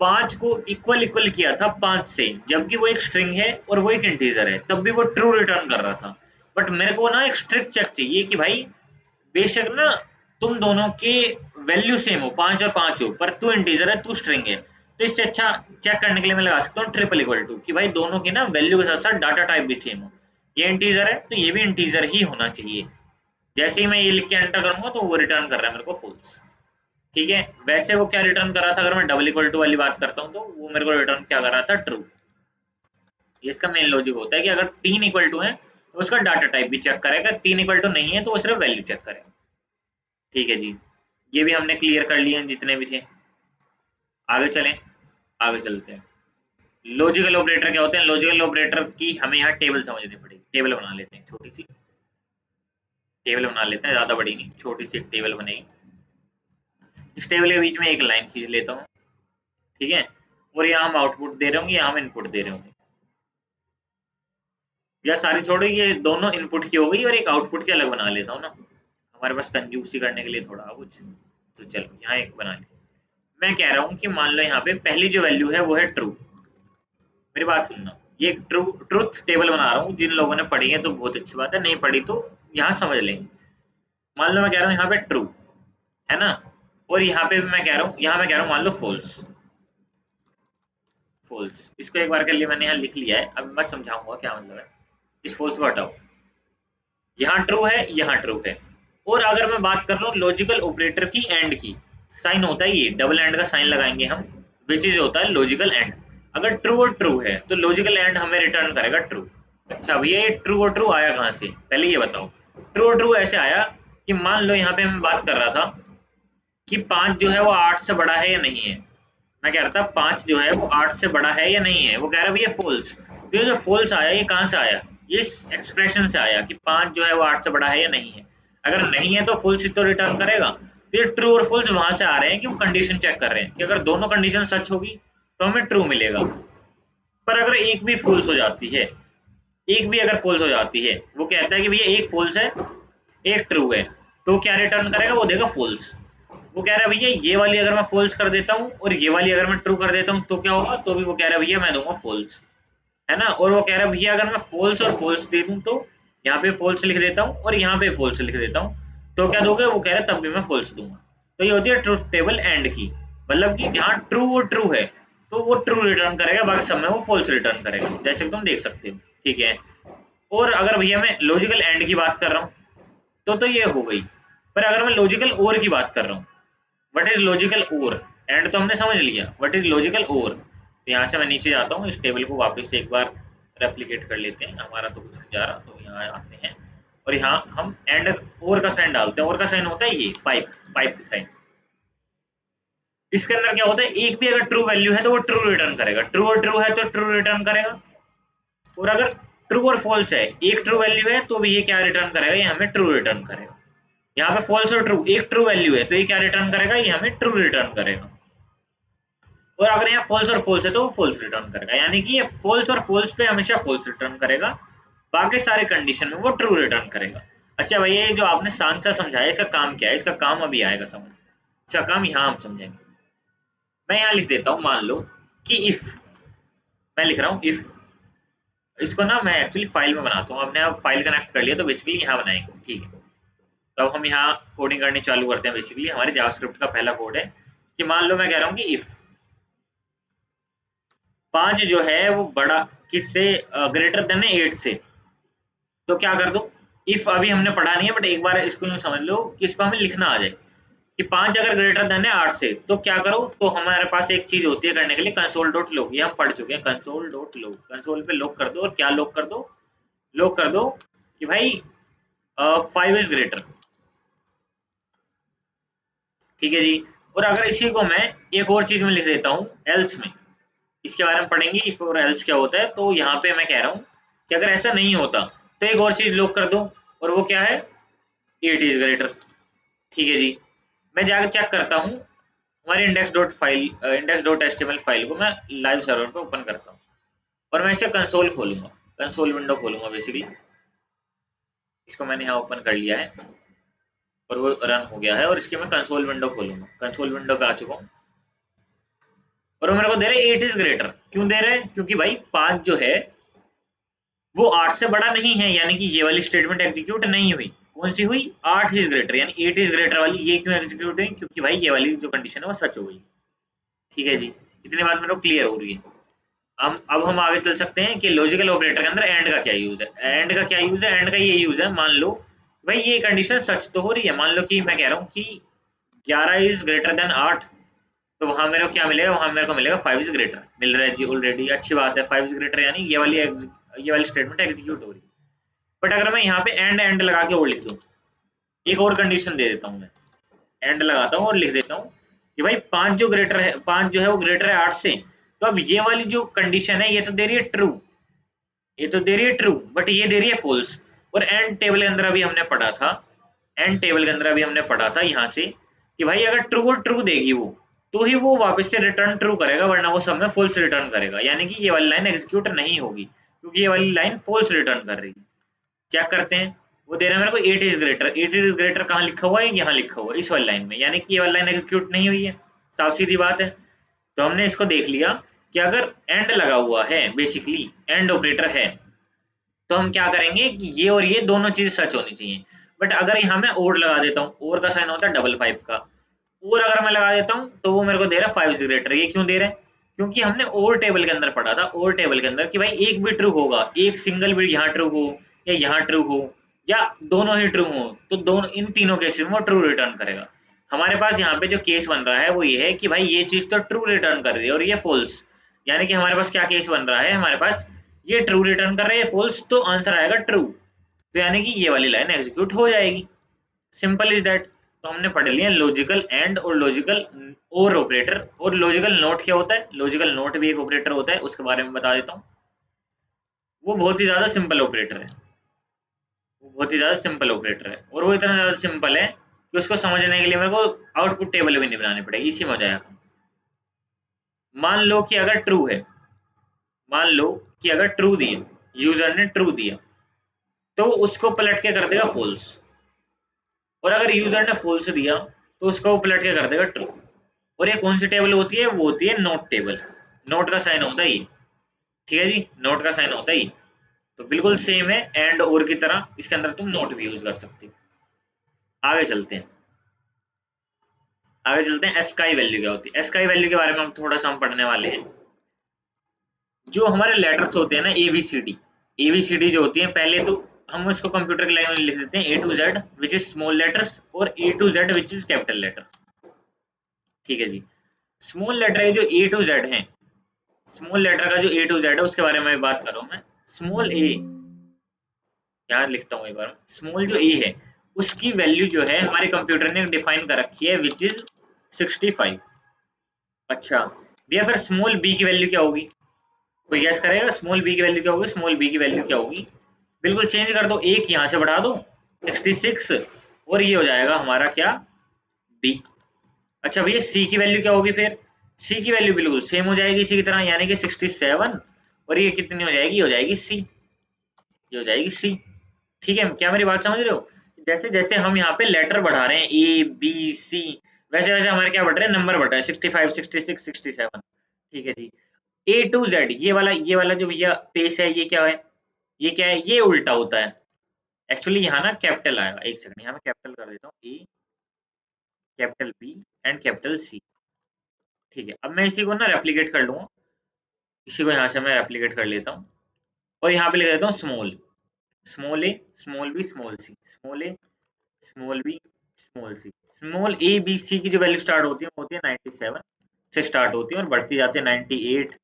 S1: 5 को इक्वल इक्वल किया था 5 से, जबकि वो एक स्ट्रिंग है और वो एक इंटीजर है, तब भी वो ट्रू रिटर्न कर रहा था। बट मेरे को ना एक स्ट्रिक्ट चेक चाहिए कि भाई बेशक ना तुम दोनों के वैल्यू सेम हो, 5 और 5 हो, पर तू इंटीजर है तू स्ट्रिंग है, तो इससे अच्छा चेक करने के लिए मैं लगा सकता हूँ ट्रिपल इक्वल टू कि भाई दोनों की ना वैल्यू के साथ साथ डाटा टाइप भी सेम हो। ये इंटीजर है तो ये भी इंटीजर ही होना चाहिए। जैसे ही मैं ये लिख के एंटर करूंगा तो वो रिटर्न कर रहा है मेरे को फॉल्स। ठीक है। वैसे वो क्या रिटर्न कर रहा था, अगर मैं डबल इक्वल टू वाली बात करता हूँ तो वो मेरे को रिटर्न क्या कर रहा था, ट्रू। इसका मेन लॉजिक होता है कि अगर 3 इक्वल टू है तो उसका डाटा टाइप भी चेक करेगा, 3 इक्वल टू नहीं है तो वो सिर्फ वैल्यू चेक करेगा। ठीक है जी। ये भी हमने क्लियर कर लिए हैं जितने भी थे। आगे चलें, आगे चलते हैं। लॉजिकल ऑपरेटर क्या होते हैं, लॉजिकल ऑपरेटर की हमें यहाँ टेबल समझनी पड़ेगी। टेबल बना लेते हैं, छोटी सी टेबल बना लेते हैं, ज्यादा बड़ी नहीं, छोटी सी एक टेबल बनेगी। इस टेबल के बीच में एक लाइन खींच लेता हूँ। ठीक है। और यहाँ हम आउटपुट दे रहे होंगे, यहाँ हम इनपुट दे रहे होंगे, या सारी छोड़ो, ये दोनों इनपुट की हो गई और एक आउटपुट की अलग बना लेता हूँ ना, हमारे पास कंजूसी करने के लिए थोड़ा कुछ। तो चलो यहाँ एक बना ले। मैं कह रहा हूँ कि मान लो यहाँ पे पहली जो वैल्यू है वो है ट्रू। मेरी बात सुनना, ये ट्रू ट्रुथ टेबल बना रहा हूँ, जिन लोगों ने पढ़ी है तो बहुत अच्छी बात है, नहीं पढ़ी तो यहाँ समझ लेंगे। मान लो मैं कह रहा हूँ यहाँ पे ट्रू है ना, और यहाँ पे भी मैं कह रहा हूँ, यहाँ मैं कह रहा हूँ मान लो फॉल्स। फॉल्स इसको एक बार के लिए मैंने यहाँ लिख लिया है, अब मैं समझाऊंगा क्या मतलब है। इस फॉल्स को हटाओ, यहाँ ट्रू है यहाँ ट्रू है। और अगर मैं बात कर रहा हूँ लॉजिकल ऑपरेटर की एंड की, साइन होता है ये डबल एंड का साइन लगाएंगे हम, विच इज होता है लॉजिकल एंड। अगर ट्रू और ट्रू है तो लॉजिकल एंड हमें रिटर्न करेगा ट्रू। अच्छा भैया ये ट्रू और ट्रू आया कहाँ से, पहले ये बताओ। ट्रू और ट्रू ऐसे आया कि मान लो यहाँ पे मैं बात कर रहा था कि 5 जो है वो 8 से बड़ा है या नहीं है। मैं कह रहा था 5 जो है वो 8 से बड़ा है या नहीं है, वो कह रहा है भैया फॉल्स। तो ये जो फॉल्स आया ये कहाँ से आया, इस एक्सप्रेशन से आया कि 5 जो है वो 8 से बड़ा है या नहीं है। अगर नहीं है तो फॉल्स ही तो रिटर्न करेगा। तो ये ट्रू और फॉल्स वहां से आ रहे हैं कि वो कंडीशन चेक कर रहे हैं कि अगर दोनों कंडीशन सच होगी तो हमें ट्रू मिलेगा। पर अगर एक भी फॉल्स हो जाती है, एक भी अगर फॉल्स हो जाती है, वो कहता है कि भैया एक फॉल्स है एक ट्रू है, तो क्या रिटर्न करेगा, वो देगा फॉल्स। वो कह रहा है भैया ये वाली अगर मैं फॉल्स कर देता हूँ और ये वाली अगर मैं ट्रू कर देता हूँ तो क्या होगा, तो भी वो कह रहा है भैया मैं दूंगा फॉल्स, है ना। और वो कह रहा है भैया अगर मैं फॉल्स और फॉल्स दे दूं तो यहाँ पे फॉल्स लिख देता हूँ और यहाँ पे फॉल्स लिख देता हूँ तो क्या दोगे, वो कह रहा है तब भी मैं फॉल्स दूंगा। तो ये होती है ट्रूथ टेबल एंड की, मतलब कि जहाँ ट्रू और ट्रू है तो वो ट्रू रिटर्न करेगा, बाकी सब में वो फॉल्स रिटर्न करेगा, जैसे कि तुम देख सकते हो। ठीक है। और अगर भैया मैं लॉजिकल एंड की बात कर रहा हूँ तो ये हो गई। पर अगर मैं लॉजिकल और की बात कर रहा हूँ, व्हाट इज लॉजिकल और, एंड तो हमने समझ लिया, व्हाट इज लॉजिकल और। तो यहाँ से मैं नीचे जाता हूँ, इस टेबल को वापस से एक बार रेप्लिकेट कर लेते हैं, हमारा तो कुछ नहीं जा रहा, तो यहाँ आते हैं और यहाँ हम एंड और का साइन डालते हैं। और का साइन होता है ये पाइप, पाइप का साइन। इसके अंदर क्या होता है, एक भी अगर ट्रू वैल्यू है तो वो ट्रू रिटर्न करेगा, ट्रू और ट्रू है तो ट्रू रिटर्न करेगा। और अगर ट्रू और फॉल्स है, एक ट्रू वैल्यू है तो भी ये क्या रिटर्न करेगा, ये हमें ट्रू रिटर्न करेगा। यहाँ पे फॉल्स और ट्रू, एक ट्रू वैल्यू है तो ये क्या रिटर्न करेगा, ये हमें ट्रू रिटर्न करेगा। और अगर यहाँ फॉल्स और फॉल्स है तो वो फॉल्स रिटर्न करेगा, यानी कि ये फॉल्स और फॉल्स पे हमेशा फॉल्स रिटर्न करेगा, बाकी सारे कंडीशन में वो ट्रू रिटर्न करेगा। अच्छा भैया, ये जो आपने सांसा समझाया इसका काम क्या है? इसका काम अभी आएगा समझ। इसका काम यहाँ हम समझेंगे। मैं यहाँ लिख देता हूँ, मान लो कि इफ, मैं लिख रहा हूँ इफ, इसको ना मैं एक्चुअली फाइल में बनाता हूँ। आपने अब फाइल कनेक्ट कर लिया तो बेसिकली यहाँ बनाएंगे, ठीक है। तो अब हम यहाँ कोडिंग करनी चालू करते हैं। बेसिकली हमारे जावास्क्रिप्ट का पहला कोड है कि मान लो मैं कह रहा हूँ कि इफ 5 जो है वो बड़ा किससे ग्रेटर देन है 8 से, तो क्या कर दो। इफ अभी हमने पढ़ा नहीं है बट एक बार इसको यूँ समझ लो कि इसको हमें लिखना आ जाए कि 5 अगर ग्रेटर देन है 8 से, तो क्या करो। तो हमारे पास एक चीज होती है करने के लिए, कंसोल डॉट लॉग। ये हम पढ़ चुके हैं, कंसोल डॉट लॉग। कंसोल पे लॉग कर दो, और क्या लॉग कर दो, लॉग कर दो कि भाई 5 इज ग्रेटर, ठीक है जी। और अगर इसी को मैं एक और चीज में लिख देता हूँ एल्स में, इसके बारे में पढ़ेंगे इफ और एल्स क्या होता है। तो यहाँ पे मैं कह रहा हूँ कि अगर ऐसा नहीं होता तो एक और चीज लॉग कर दो, और वो क्या है, 8 इज ग्रेटर, ठीक है जी। मैं जाकर चेक करता हूँ हमारी index dot file, index dot HTML file को मैं लाइव सर्वर पे ओपन करता हूँ, और मैं इसे कंसोल खोलूंगा, कंसोल विंडो खोलूंगा बेसिकली। इसको मैंने यहाँ ओपन कर लिया है और वो रन हो गया है, और इसकी मैं कंसोल विंडो खोलूंगा। कंसोल विंडो पे आ चुका हूँ, और वो मेरे को दे रहे 8 इज ग्रेटर। क्यों दे रहे हैं? क्योंकि भाई 5 जो है वो 8 से बड़ा नहीं है, यानी कि ये वाली स्टेटमेंट एग्जीक्यूट नहीं हुई। कौन सी हुई? 8 इज ग्रेटर, यानी 8 इज ग्रेटर वाली। ये क्यों एग्जीक्यूट हुई? क्योंकि भाई ये वाली जो कंडीशन है वो सच हो गई, ठीक है जी। इतनी बात मेरे को क्लियर हो रही है। हम अब हम आगे चल सकते हैं कि लॉजिकल ऑपरेटर के अंदर एंड का क्या यूज है। एंड का क्या यूज है? एंड का ये यूज है, मान लो भाई ये कंडीशन सच तो हो रही है। मान लो कि मैं कह रहा हूँ कि 11 इज ग्रेटर देन 8, तो वहां मेरे को क्या मिलेगा? वहां मेरे को मिलेगा 5 इज ग्रेटर मिल रहा है जी ऑलरेडी। अच्छी बात है, 5 इज ग्रेटर यानी ये वाली स्टेटमेंट एग्जीक्यूट हो रही है। बट अगर मैं यहाँ पे एंड एंड लगा के और लिख दूँ, एक और कंडीशन दे देता हूँ मैं, एंड लगाता हूँ और लिख देता हूँ कि भाई 5 जो ग्रेटर है, 5 जो है वो ग्रेटर है 8 से, तो अब ये वाली जो कंडीशन है ये तो दे रही है ट्रू, ये तो दे रही है ट्रू, बट ये दे रही है फॉल्स। और एंड टेबल के अंदर अभी हमने पढ़ा था, एंड टेबल के अंदर अभी हमने पढ़ा था यहाँ से कि भाई अगर ट्रू और ट्रू देगी वो, तो ही वो वापस से रिटर्न ट्रू करेगा, वरना वो सब में फॉल्स रिटर्न करेगा। यानी कि ये वाली लाइन एग्जीक्यूट नहीं होगी, क्योंकि ये वाली लाइन फॉल्स रिटर्न कर रही है। चेक करते हैं, वो दे रहा है मेरे को 8 इज ग्रेटर। 8 इज ग्रेटर कहाँ लिखा हुआ है? यहाँ लिखा हुआ है इस वाली लाइन में, यानी कि ये वाली लाइन एग्जीक्यूट नहीं हुई है। साफ सीधी बात है। तो हमने इसको देख लिया कि अगर एंड लगा हुआ है, बेसिकली एंड ऑपरेटर है, तो हम क्या करेंगे कि ये और ये दोनों चीजें सच होनी चाहिए। बट अगर यहाँ मैं और लगा देता हूँ, और का साइन होता है डबल 5 का, और अगर मैं लगा देता हूँ तो वो मेरे को दे रहा है 5 इज ग्रेटर। ये क्यों दे रहा है? क्योंकि हमने और टेबल के अंदर पढ़ा था, और टेबल के अंदर कि भाई एक भी ट्रू होगा, एक सिंगल भी यहाँ ट्रू हो या यहाँ ट्रू हो या दोनों ही ट्रू हो, तो दोनों इन तीनों केसेस में वो ट्रू रिटर्न करेगा। हमारे पास यहाँ पे जो केस बन रहा है वो ये है कि भाई ये चीज तो ट्रू रिटर्न कर रही है और ये फॉल्स, यानी कि हमारे पास क्या केस बन रहा है? हमारे पास ये ट्रू रिटर्न कर रहा है, फॉल्स, तो आंसर आएगा ट्रू। तो यानी कि ये वाली लाइन एग्जीक्यूट हो जाएगी। Simple is that. तो हमने पढ़ लिया लॉजिकल एंड और लॉजिकल और ऑपरेटर। और लॉजिकल नोट क्या होता है? लॉजिकल नोट भी एक ऑपरेटर होता है, उसके बारे में बता देता हूँ। वो बहुत ही ज्यादा सिंपल ऑपरेटर है, वो बहुत ही ज्यादा सिंपल ऑपरेटर है, और वो इतना ज्यादा सिंपल है कि उसको समझने के लिए मेरे को आउटपुट टेबल भी नहीं बनानी पड़ेगी, इसी में हो जाएगा। मान लो कि अगर ट्रू है, मान लो कि अगर ट्रू दिया, यूजर ने ट्रू दिया, तो उसको पलट के कर देगा फॉल्स। और अगर यूजर ने फॉल्स दिया तो उसको पलट के कर देगा ट्रू। और ये कौन सी टेबल होती है? वो होती है नोट टेबल। नोट का साइन होता है ये, ठीक है जी, नोट का साइन होता है ये। तो बिल्कुल सेम है एंड और की तरह, इसके अंदर तुम नोट भी यूज कर सकते हो। आगे चलते हैं, आगे चलते हैं। एस्काई वैल्यू क्या होती है? एस्काई वैल्यू के बारे में हम थोड़ा सा हम पढ़ने वाले हैं। जो हमारे लेटर्स होते हैं ना, एबीसीडी, एबीसीडी जो होती है, पहले तो हम उसको कंप्यूटर की लैंग्वेज में लिख देते हैं A to Z which is small letters, और A to Z which is capital letter, ठीक है जी। स्मॉल लेटर के जो ए टू जेड है, स्मॉल लेटर का जो ए टू जेड है उसके बारे में बात कर रहा हूँ मैं। स्मॉल ए, यहाँ लिखता हूँ एक बार, स्मॉल जो ए है उसकी वैल्यू जो है हमारे कंप्यूटर ने डिफाइन कर रखी है विच इज 65। अच्छा भैया, फिर स्मॉल बी की वैल्यू क्या होगी? कोई गैस करेगा स्मॉल बी की वैल्यू क्या होगी? स्मॉल बी की वैल्यू क्या होगी? बिल्कुल चेंज कर दो, एक यहाँ से बढ़ा दो 66, और ये हो जाएगा हमारा क्या? बी। अच्छा भैया, सी की वैल्यू क्या होगी फिर? सी की वैल्यू बिल्कुल सेम हो जाएगी इसी की तरह, यानी कि 67, और ये कितनी हो जाएगी? हो जाएगी सी, ये हो जाएगी सी। ठीक है, क्या मेरी बात समझ रहे हो? जैसे जैसे हम यहाँ पे लेटर बढ़ा रहे हैं ए बी सी, वैसे वैसे हमारे क्या बढ़ रहे हैं, नंबर बढ़ रहे हैं 65 66 67। ठीक है जी। ए टू जेड ये वाला जो भैया पेस है, ये क्या है, ये क्या है, ये उल्टा होता है। एक्चुअली यहाँ ना कैपिटल आएगा, एक सेकंड यहाँ मैं कैपिटल कर देता हूँ, A capital B and capital C. ठीक है, अब मैं इसी को ना रेप्लिकेट कर लूंगा, इसी को यहाँ से मैं रेप्लिकेट कर लेता हूँ और यहाँ पे लिख देता हूँ small, small A small B small C, small A small B small C. Small A B C की जो वैल्यू स्टार्ट होती है वो होती है 97 से स्टार्ट होती है और बढ़ती जाती है 98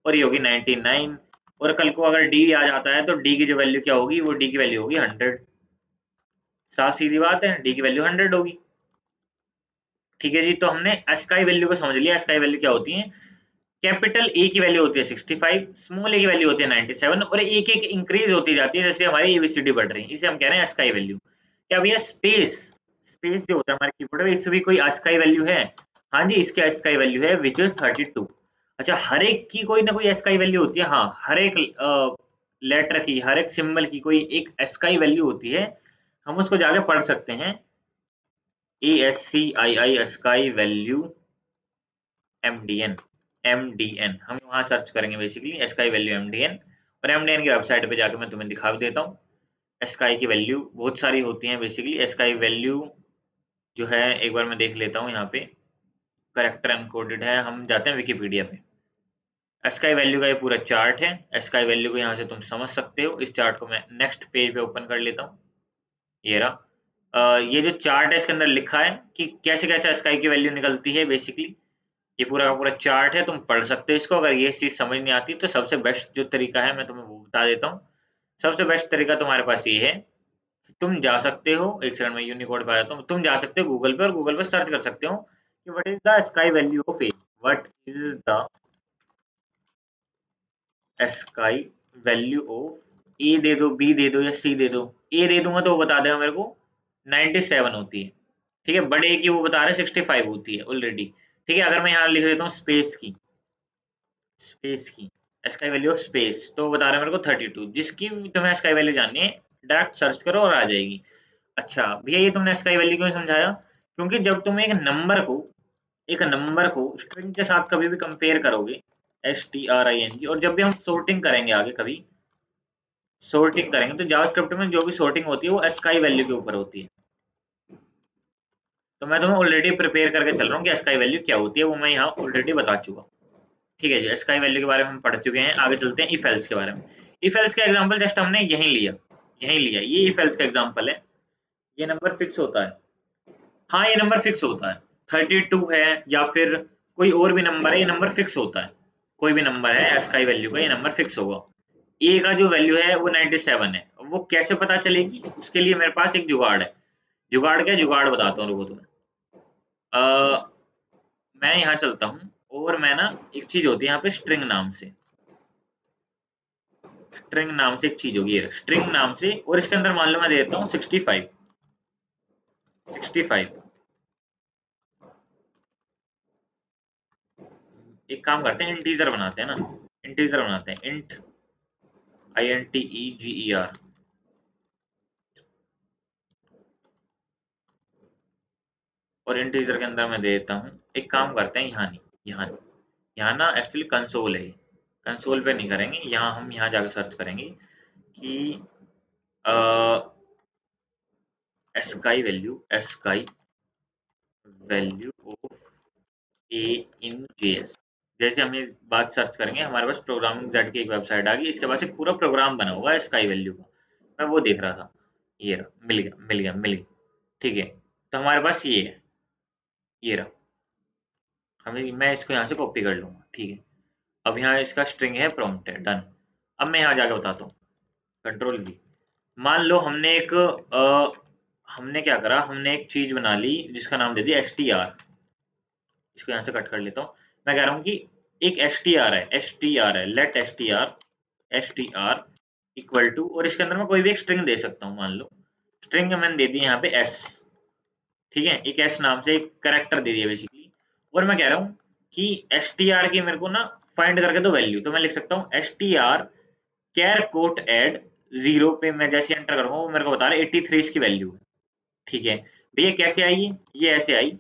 S1: और ये होगी 99। और कल को अगर डी आ जाता है तो डी की जो वैल्यू क्या होगी, वो डी की वैल्यू होगी 100। साफ सीधी बात है, डी की वैल्यू 100 होगी। ठीक है जी, तो हमने एस्काई वैल्यू को समझ लिया। एस्काई वैल्यू क्या होती है, कैपिटल ए की वैल्यू होती है 65, स्मॉल ए की वैल्यू होती है 97 और एक एक इंक्रीज होती जाती है जैसे हमारी एबीसीडी बढ़ रही है, इसे हम कह रहे हैं एस्काई वैल्यू। क्या भैया स्पेस, स्पेस जो होता है हमारे कीबोर्ड में, इसमें भी कोई एस्काई वैल्यू है? हाँ जी, इसकी एस्काई वैल्यू है विच इज 32। अच्छा, हर एक की कोई ना कोई एस्काई वैल्यू होती है, हाँ, हर एक लेटर की, हर एक सिंबल की कोई एक एस्काई वैल्यू होती है, हम उसको जाके पढ़ सकते हैं। ASCII ASCII value MDN, MDN हम वहाँ सर्च करेंगे बेसिकली एस्काई वैल्यू MDN, और MDN की वेबसाइट पे जाके मैं तुम्हें दिखा भी देता हूँ। एस्काई की वैल्यू बहुत सारी होती हैं बेसिकली। एस्काई वैल्यू जो है, एक बार मैं देख लेता हूँ यहाँ पे, करेक्टर एनकोडेड है, हम जाते हैं विकिपीडिया पे। एस्काई वैल्यू का ये पूरा चार्ट है। एस्काई वैल्यू को यहाँ से तुम समझ सकते हो। इस चार्ट को मैं नेक्स्ट पेज पे ओपन कर लेता हूँ, ये रहा। ये जो चार्ट है इसके अंदर लिखा है कि कैसे कैसे एस्काई की वैल्यू निकलती है बेसिकली। ये पूरा का पूरा चार्ट है, तुम पढ़ सकते हो इसको। अगर ये चीज़ समझ नहीं आती तो सबसे बेस्ट जो तरीका है मैं तुम्हें वो बता देता हूँ। सबसे बेस्ट तरीका तुम्हारे पास ये है, तुम जा सकते हो, एक सेकंड में यूनिकोड पे आ जाता हूँ, तुम जा सकते हो गूगल पे और गूगल पे सर्च कर सकते हो कि what is the ASCII value of A, what is the ASCII value of A, दे दो, बी दे दो या सी दे दो। ए दे दूंगा तो वो बता देगा मेरे को 97 होती है। ठीक है, बड़े ए की वो बता रहे हैं 65 होती है ऑलरेडी। ठीक है, अगर मैं यहाँ लिख देता हूँ स्पेस की, स्पेस की स्काई वैल्यू ऑफ स्पेस, तो वो बता रहे हैं मेरे को 32। जिसकी भी तुम्हें स्काई वैल्यू जाननी है डायरेक्ट सर्च करो और आ जाएगी। अच्छा भैया, ये तुमने स्काई वैल्यू क्यों समझाया? क्योंकि जब तुम एक नंबर को स्ट्रिंग के साथ कभी भी कंपेयर करोगे, STRING, और जब भी हम सॉर्टिंग करेंगे आगे, कभी सॉर्टिंग करेंगे तो जावास्क्रिप्ट में जो भी सॉर्टिंग होती है वो स्काई वैल्यू के ऊपर होती है। तो मैं तुम्हें ऑलरेडी प्रिपेयर करके चल रहा हूँ कि स्काई वैल्यू क्या होती है, वो मैं यहाँ ऑलरेडी बता चुका। ठीक है जी, स्काई वैल्यू के बारे में हम पढ़ चुके हैं। आगे चलते हैं इफ एल्स के बारे में। इफ एल्स का एग्जांपल जस्ट हमने यहीं लिया, ये इफ एल्स का एग्जांपल है। ये नंबर फिक्स होता है, हाँ ये नंबर फिक्स होता है, 32 है या फिर कोई और भी नंबर है, ये नंबर फिक्स होता है। कोई भी नंबर है स्काई वैल्यू का, ये नंबर फिक्स होगा। ए का जो वैल्यू है वो 97 है। वो कैसे पता चलेगी, उसके लिए मेरे पास एक जुगाड़ है। जुगाड़ क्या, जुगाड़ बताता हूँ, रुको तुम्हें। मैं यहाँ चलता हूँ और मैं ना, एक चीज होती है यहाँ पे स्ट्रिंग नाम से, स्ट्रिंग नाम से एक चीज होगी, स्ट्रिंग नाम से, और इसके अंदर मान लो मैं दे देता हूँ 65, 65। एक काम करते हैं, इंटीजर बनाते हैं ना, इंटीजर बनाते हैं, इंट INTEGER। और इंटीजर के अंदर मैं दे देता हूँ, एक काम करते हैं, यहाँ नहीं, यहाँ नहीं, यहाँ ना एक्चुअली कंसोल है, कंसोल पे नहीं करेंगे, यहाँ हम यहाँ जाकर सर्च करेंगे कि sky value of A in JS। जैसे हम ये बात सर्च करेंगे, हमारे पास प्रोग्रामिंग जेड की एक वेबसाइट आ गई, इसके पास एक पूरा प्रोग्राम बना हुआ है स्काई वैल्यू का। मैं वो देख रहा था, ये रहा, मिल गया मिल गया मिल गया। ठीक है, तो हमारे पास ये है, ये रहा। हमें, मैं इसको यहाँ से कॉपी कर लूंगा। ठीक है, अब यहाँ इसका स्ट्रिंग है, प्रॉम्प्ट है, डन। अब मैं यहाँ जाके बताता हूँ, कंट्रोल V। मान लो हमने क्या करा, हमने एक चीज बना ली जिसका नाम दे दिया STR। इसको यहाँ से कट कर लेता हूँ। मैं कह रहा हूँ कि एक STR है, लेट STR इक्वल टू, और इसके अंदर मैं कोई भी एक स्ट्रिंग दे सकता हूँ। मान लो स्ट्रिंग मैंने दे दी यहाँ पे S। ठीक है, एक S नाम से एक करेक्टर दे दिया बेसिकली। और मैं कह रहा हूँ कि STR की मेरे को ना फाइंड करके दो वैल्यू, तो मैं लिख सकता हूँ STR कैर कोट एड 0 पे, मैं जैसे एंटर करूंगा वो मेरे को बता रहा है 83 इसकी वैल्यू है। ठीक है भैया, कैसे आई ये ऐसे आई,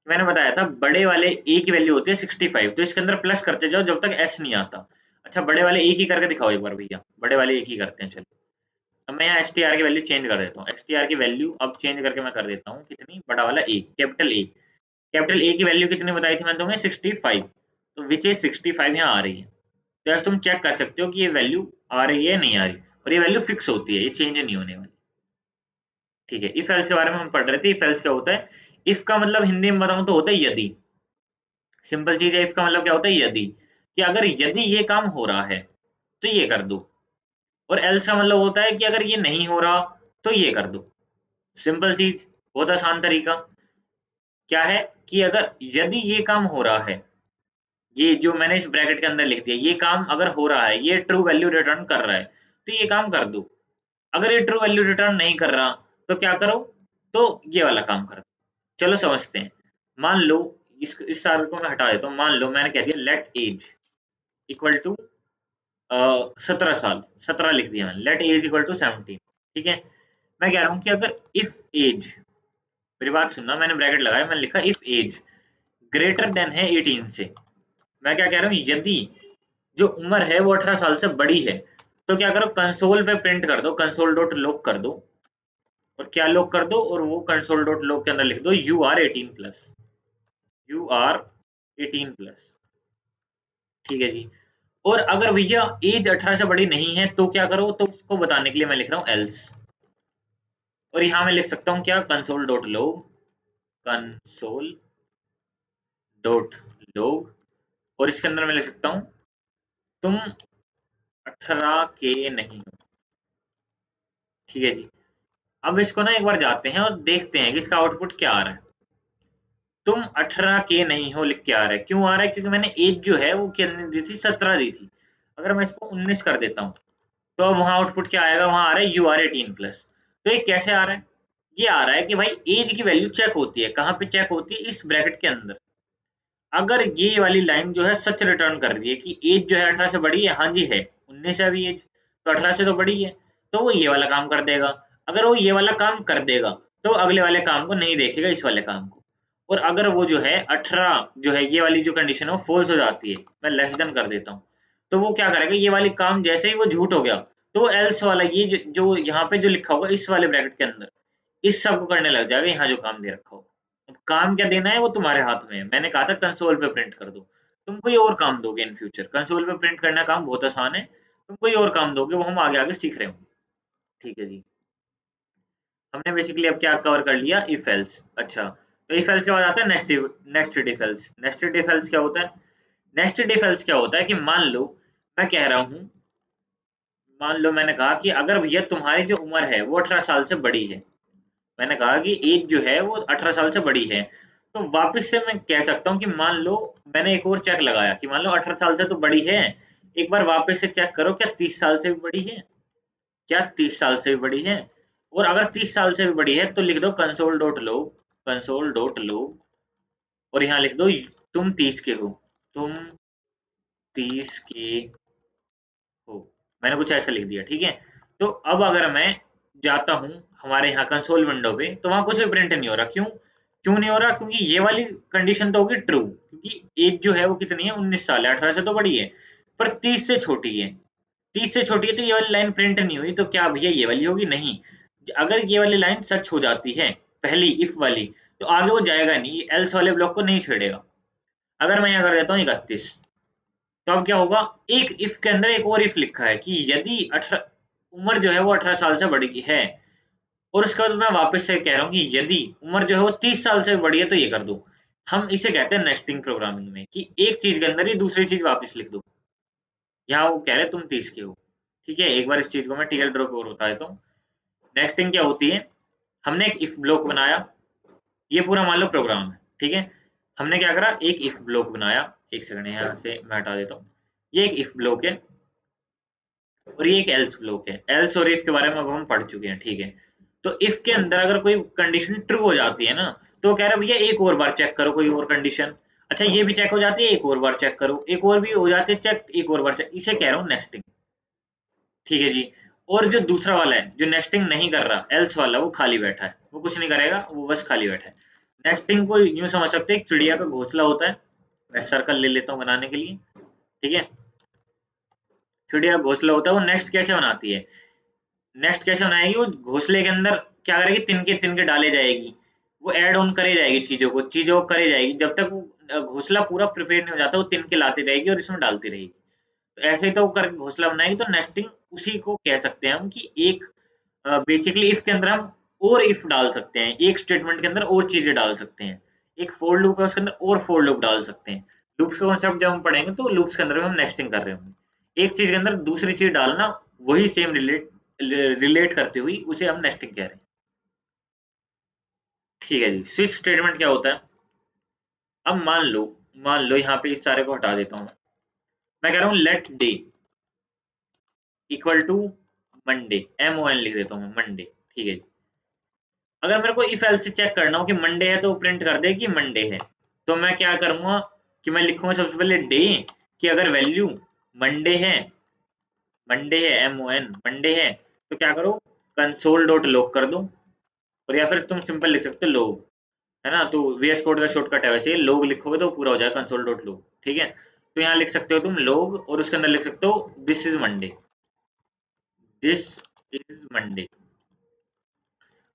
S1: मैंने बताया था बड़े वाले ए की वैल्यू होती है 65, तो इसके अंदर प्लस करते जाओ जब तक एस नहीं आता। अच्छा बड़े वाले ए की करके दिखाओ एक बार भैया, बड़े वाले ए की करते हैं चलो। अब मैं यहाँ एस टी आर की वैल्यू चेंज कर देता हूँ, एस टी आर की वैल्यू अब चेंज करके मैं कर देता हूँ कितनी, बड़ा वाला ए, कैपिटल ए। कैपिटल ए की वैल्यू कितनी बताई थी मैंने तुम्हें, 65, तो विच इज 65 यहाँ आ रही है। तो ऐसे तुम चेक कर सकते हो कि ये वैल्यू आ रही है नहीं आ रही, और ये वैल्यू फिक्स होती है, ये चेंज नहीं होने वाली। ठीक है, इफ एल्स के बारे में हम पढ़ रहे थे। इफ एल्स क्या होता है, इफ का मतलब हिंदी में बताऊं तो होता है यदि। सिंपल चीज है, इफ का मतलब क्या होता है यदि, कि अगर यदि ये काम हो रहा है तो ये कर दो। और एल्स का मतलब होता है कि अगर ये नहीं हो रहा तो ये कर दो। सिंपल चीज, बहुत आसान तरीका। क्या है कि अगर यदि ये काम हो रहा है, ये जो मैंने इस ब्रैकेट के अंदर लिख दिया, ये काम अगर हो रहा है, ये ट्रू वैल्यू रिटर्न कर रहा है, तो ये काम कर दो। अगर ये ट्रू वैल्यू रिटर्न नहीं कर रहा तो क्या करो, तो ये वाला काम करो। चलो समझते हैं। मान लो इस सारे को मैं हटा देता हूँ। मान लो मैंने कह दिया लेट एज इक्वल टू 17 साल, 17 लिख दिया मैंने, लेट एज इक्वल टू 17। ठीक है, मैं कह रहा हूँ कि अगर इफ एज, मेरी बात सुनना, मैंने ब्रैकेट लगाया, मैंने लिखा इफ एज ग्रेटर देन है 18 से। मैं क्या कह रहा हूँ, यदि जो उम्र है वो 18 साल से बड़ी है, तो क्या करो, कंसोल पे प्रिंट कर दो, कंसोल डॉट लॉग कर दो। और क्या लॉग कर दो, और वो कंसोल डॉट लॉग के अंदर लिख दो यू आर 18+, यू आर 18+। ठीक है जी। और अगर भैया एज 18 से बड़ी नहीं है तो क्या करो, तो उसको बताने के लिए मैं लिख रहा हूँ एल्स। और यहाँ मैं लिख सकता हूँ क्या, console dot log, console dot log, और इसके अंदर मैं लिख सकता हूँ तुम 18 के नहीं हो। ठीक है जी। अब इसको ना एक बार जाते हैं और देखते हैं कि इसका आउटपुट क्या आ रहा है। तुम 18 के नहीं हो लिख के आ रहा है, क्यों आ रहा है, क्योंकि मैंने एज जो है वो कितनी दी थी, 17 दी थी। अगर मैं इसको 19 कर देता हूँ तो अब वहां आउटपुट क्या आएगा, वहां आ रहा है यू आर 18+। तो ये कैसे आ रहा है, ये आ रहा है कि भाई एज की वैल्यू चेक होती है, कहाँ पे चेक होती है, इस ब्रैकेट के अंदर। अगर ये वाली लाइन जो है सच रिटर्न कर रही है कि एज जो है 18 से बड़ी है, हाँ जी है, 19 है अभी एज, तो 18 से तो बड़ी है, तो वो ये वाला काम कर देगा। अगर वो ये वाला काम कर देगा तो अगले वाले काम को नहीं देखेगा, इस वाले काम को। और अगर वो जो है 18 जो है, ये वाली जो कंडीशन है वो फॉल्स हो जाती है, मैं लेस देन कर देता हूँ, तो वो क्या करेगा, ये वाली काम जैसे ही वो झूठ हो गया, तो वो एल्स वाला ये जो यहाँ पे जो लिखा होगा इस वाले ब्रैकेट के अंदर, इस सब को करने लग जाएगा, यहाँ जो काम दे रखा होगा। अब काम क्या देना है वो तुम्हारे हाथ में है। मैंने कहा था कंसोल पे प्रिंट कर दो, तुम कोई और काम दोगे इन फ्यूचर। कंसोल पे प्रिंट करना काम बहुत आसान है, तुम कोई और काम दोगे, वो हम आगे आगे सीख रहे होंगे। ठीक है जी। हमने बेसिकली अब क्या कवर कर लिया, इफ एल्स। अच्छा, तो इफ एल्स के बाद आता है nested if else. Nested if else क्या होता है, नेस्टेड इफ एल्स क्या होता है कि मान लो मैं कह रहा हूँ, मान लो मैंने कहा कि अगर भैया तुम्हारी जो उम्र है वो 18 साल से बड़ी है, मैंने कहा कि एज जो है वो 18 साल से बड़ी है, तो वापस से मैं कह सकता हूँ कि मान लो मैंने एक और चेक लगाया कि मान लो 18 साल से तो बड़ी है, एक बार वापस से चेक करो क्या 30 साल से भी बड़ी है, क्या 30 साल से भी बड़ी है। और अगर 30 साल से भी बड़ी है तो लिख दो console dot log, console dot log, और यहाँ लिख दो तुम 30 के हो, तुम 30 के हो। मैंने कुछ ऐसा लिख दिया, ठीक है। तो अब अगर मैं जाता हूँ हमारे यहाँ कंसोल विंडो पे, तो वहां कुछ भी प्रिंट नहीं हो रहा, क्यों, क्यों नहीं हो रहा, क्योंकि ये वाली कंडीशन तो होगी ट्रू, क्योंकि एज जो है वो कितनी है, 19 साल है, 18 से तो बड़ी है, पर 30 से छोटी है। 30 से छोटी है तो ये वाली लाइन प्रिंट नहीं हुई, तो क्या भैया ये वाली होगी, नहीं। अगर ये वाली लाइन सच हो जाती है, पहली इफ वाली, तो आगे वो जाएगा नहीं, एल्स वाले ब्लॉक को नहीं छेड़ेगा। अगर मैं यहाँ कर देता हूँ 31, तो अब क्या होगा, एक इफ के अंदर एक और इफ लिखा है कि यदि 18 उम्र जो है वो 18 साल से बड़ी है, और उसके बाद मैं वापस से कह रहा हूँ कि यदि उम्र जो है वो 30 साल से बड़ी है तो ये कर दो। हम इसे कहते हैं नेस्टिंग प्रोग्रामिंग में, कि एक चीज के अंदर ही दूसरी चीज वापस लिख दो। यहाँ वो कह रहे हैं तुम 30 के हो। ठीक है, एक बार इस चीज को मैं टीएल ड्रॉ और बता देता हूँ। नेस्टिंग क्या होती है, हमने एक इफ ब्लॉक बनाया, ये पूरा मान लो प्रोग्राम है, ठीक है। हमने क्या करा, एक इफ ब्लॉक बनाया, एक सेकंड यहाँ से मैं हटा देता हूँ। ये एक इफ ब्लॉक है और ये एक एल्स ब्लॉक है। एल्स और इफ के बारे में अब हम पढ़ चुके हैं, ठीक है। तो इफ के अंदर अगर कोई कंडीशन ट्रू हो जाती है ना, तो कह रहा है भैया एक और बार चेक करो कोई और कंडीशन। अच्छा ये भी चेक हो जाती है, एक और बार चेक करो, एक और भी हो जाती है चेक, एक और बार चेक, इसे कह रहा हूँ नेस्टिंग। ठीक है जी। और जो दूसरा वाला है जो नेस्टिंग नहीं कर रहा, एल्स वाला, वो खाली बैठा है, वो कुछ नहीं करेगा, वो बस खाली बैठा है। नेस्टिंग को यूं समझ सकते हैं एक चिड़िया का घोंसला होता है। मैं सर्कल ले लेता हूँ बनाने के लिए, ठीक है। चिड़िया का घोंसला होता है, वो नेस्ट कैसे बनाती है, नेक्स्ट कैसे बनाएगी, वो घोंसले के अंदर क्या करेगी, तिनके तिनके डाले जाएगी, वो ऐड ऑन करे जाएगी, चीजों को करे जाएगी, जब तक वो घोंसला पूरा प्रिपेयर नहीं हो जाता, वो तिनके लाती रहेगी और इसमें डालती रहेगी। तो ऐसे ही तो वो करके घोंसला बनाएगी। तो नेस्टिंग उसी को कह सकते हैं हम कि एक बेसिकली इफ के अंदर हम और इफ डाल सकते हैं, एक स्टेटमेंट के अंदर और चीजें डाल सकते हैं, एक फोर लूप है उसके अंदर और फोर लूप डाल सकते हैं। लूप्स का कॉन्सेप्ट जब हम पढ़ेंगे तो लूप्स के अंदर भी हम नेस्टिंग कर रहे होंगे, एक चीज के अंदर दूसरी चीज डालना, वही सेम रिलेट करते हुई उसे हम नेस्टिंग कह रहे हैं। ठीक है जी। स्विच स्टेटमेंट क्या होता है, अब मान लो यहाँ पे इस सारे को हटा देता हूँ, मैं कह रहा हूँ let day equal to Monday, MON लिख देता हूँ मैं, मंडे। ठीक है जी। अगर मेरे को इफ एल्स से चेक करना हो कि मंडे है तो प्रिंट कर दे कि मंडे है, तो मैं क्या करूंगा कि मैं लिखूंगा सबसे पहले डे, कि अगर वैल्यू मंडे है, MON मंडे है, तो क्या करो, कंसोल डॉट लॉग कर दो। और या फिर तुम सिंपल लिख सकते हो लॉग, है ना, तो VS कोड का शॉर्टकट है, वैसे लॉग लिखोगे तो पूरा हो जाएगा, कंसोल डॉट लॉग। ठीक है, तो यहाँ लिख सकते हो तुम लॉग, और उसके अंदर लिख सकते हो this is Monday, this is Monday.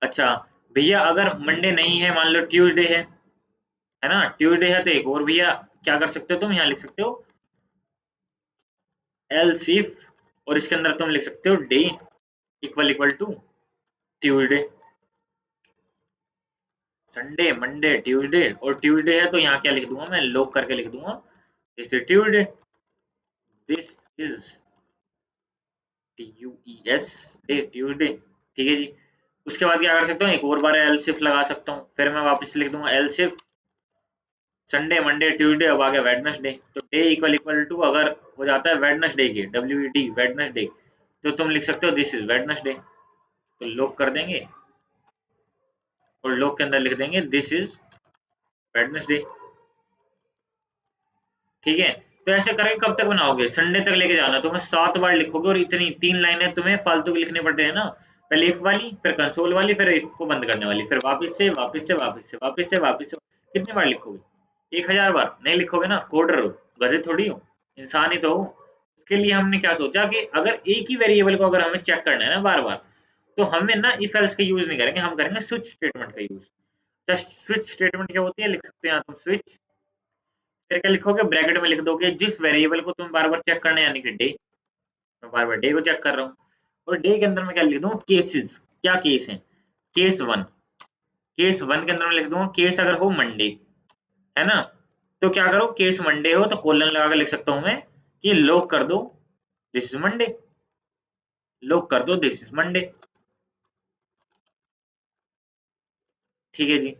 S1: अच्छा भैया, अगर मंडे नहीं है, मान लो ट्यूसडे है ना, ट्यूसडे है, तो एक और भैया क्या कर सकते हो, तुम यहाँ लिख सकते हो एल्स इफ, और इसके अंदर तुम लिख सकते हो day equal equal to Tuesday. Sunday, Monday, Tuesday, और ट्यूसडे है तो यहाँ क्या लिख दूंगा, मैं लॉग करके लिख दूंगा this is Tuesday, this is TUES day, Tuesday. ठीक है जी। उसके बाद क्या कर सकता हूँ, एक और बार एल्स इफ लगा सकता हूँ, फिर मैं वापस लिख दूंगा else if Sunday, Monday, Tuesday, अब आ गया वेडनेसडे, तो डे इक्वल इक्वल टू अगर हो जाता है वेडनेसडे के, WED वेडनेसडे, तो तुम लिख सकते हो दिस इज वेडनेसडे, तो लॉक कर देंगे और लॉक के अंदर लिख देंगे दिस इज वेडनेसडे। ठीक है, तो ऐसे करके कब तक बनाओगे, संडे तक लेके जाना, तुम्हें 7 बार लिखोगे, और इतनी 3 लाइनें तुम्हें फालतू की लिखनी पड़ते हैं ना, पहले इफ वाली, फिर कंसोल वाली, फिर इफ को बंद करने वाली, फिर वापस से वापस से वापस से वापस से वापस से, कितनी बार लिखोगे, 1000 बार नहीं लिखोगे ना, कोडर हो, गधे थोड़ी हो, इंसान ही तो हो। उसके लिए हमने क्या सोचा कि अगर एक ही वेरिएबल को अगर हमें चेक करना है ना बार बार, तो हमें ना इफ एल्स का यूज नहीं करेंगे, हम करेंगे स्विच स्टेटमेंट का यूज। तो स्विच स्टेटमेंट क्या होती है, लिख सकते हैं यहाँ तुम स्विच, फिर क्या लिखोगे, ब्रैकेट में लिख दोगे जिस वेरिएबल को तुम बार बार चेक करना है, यानी कि डे, मैं बार बार डे को चेक कर रहा हूँ, और डे के अंदर मैं क्या लिख दूँ, केसेस, क्या केस है, केस वन, केस वन के अंदर मैं लिख दूंगा केस अगर हो मंडे, है ना, तो क्या करो, केस मंडे हो तो कोलन लगा कर लिख सकता हूँ मैं कि लॉक कर दो दिस इज मंडे, लॉक कर दो दिस इज मंडे। ठीक है जी।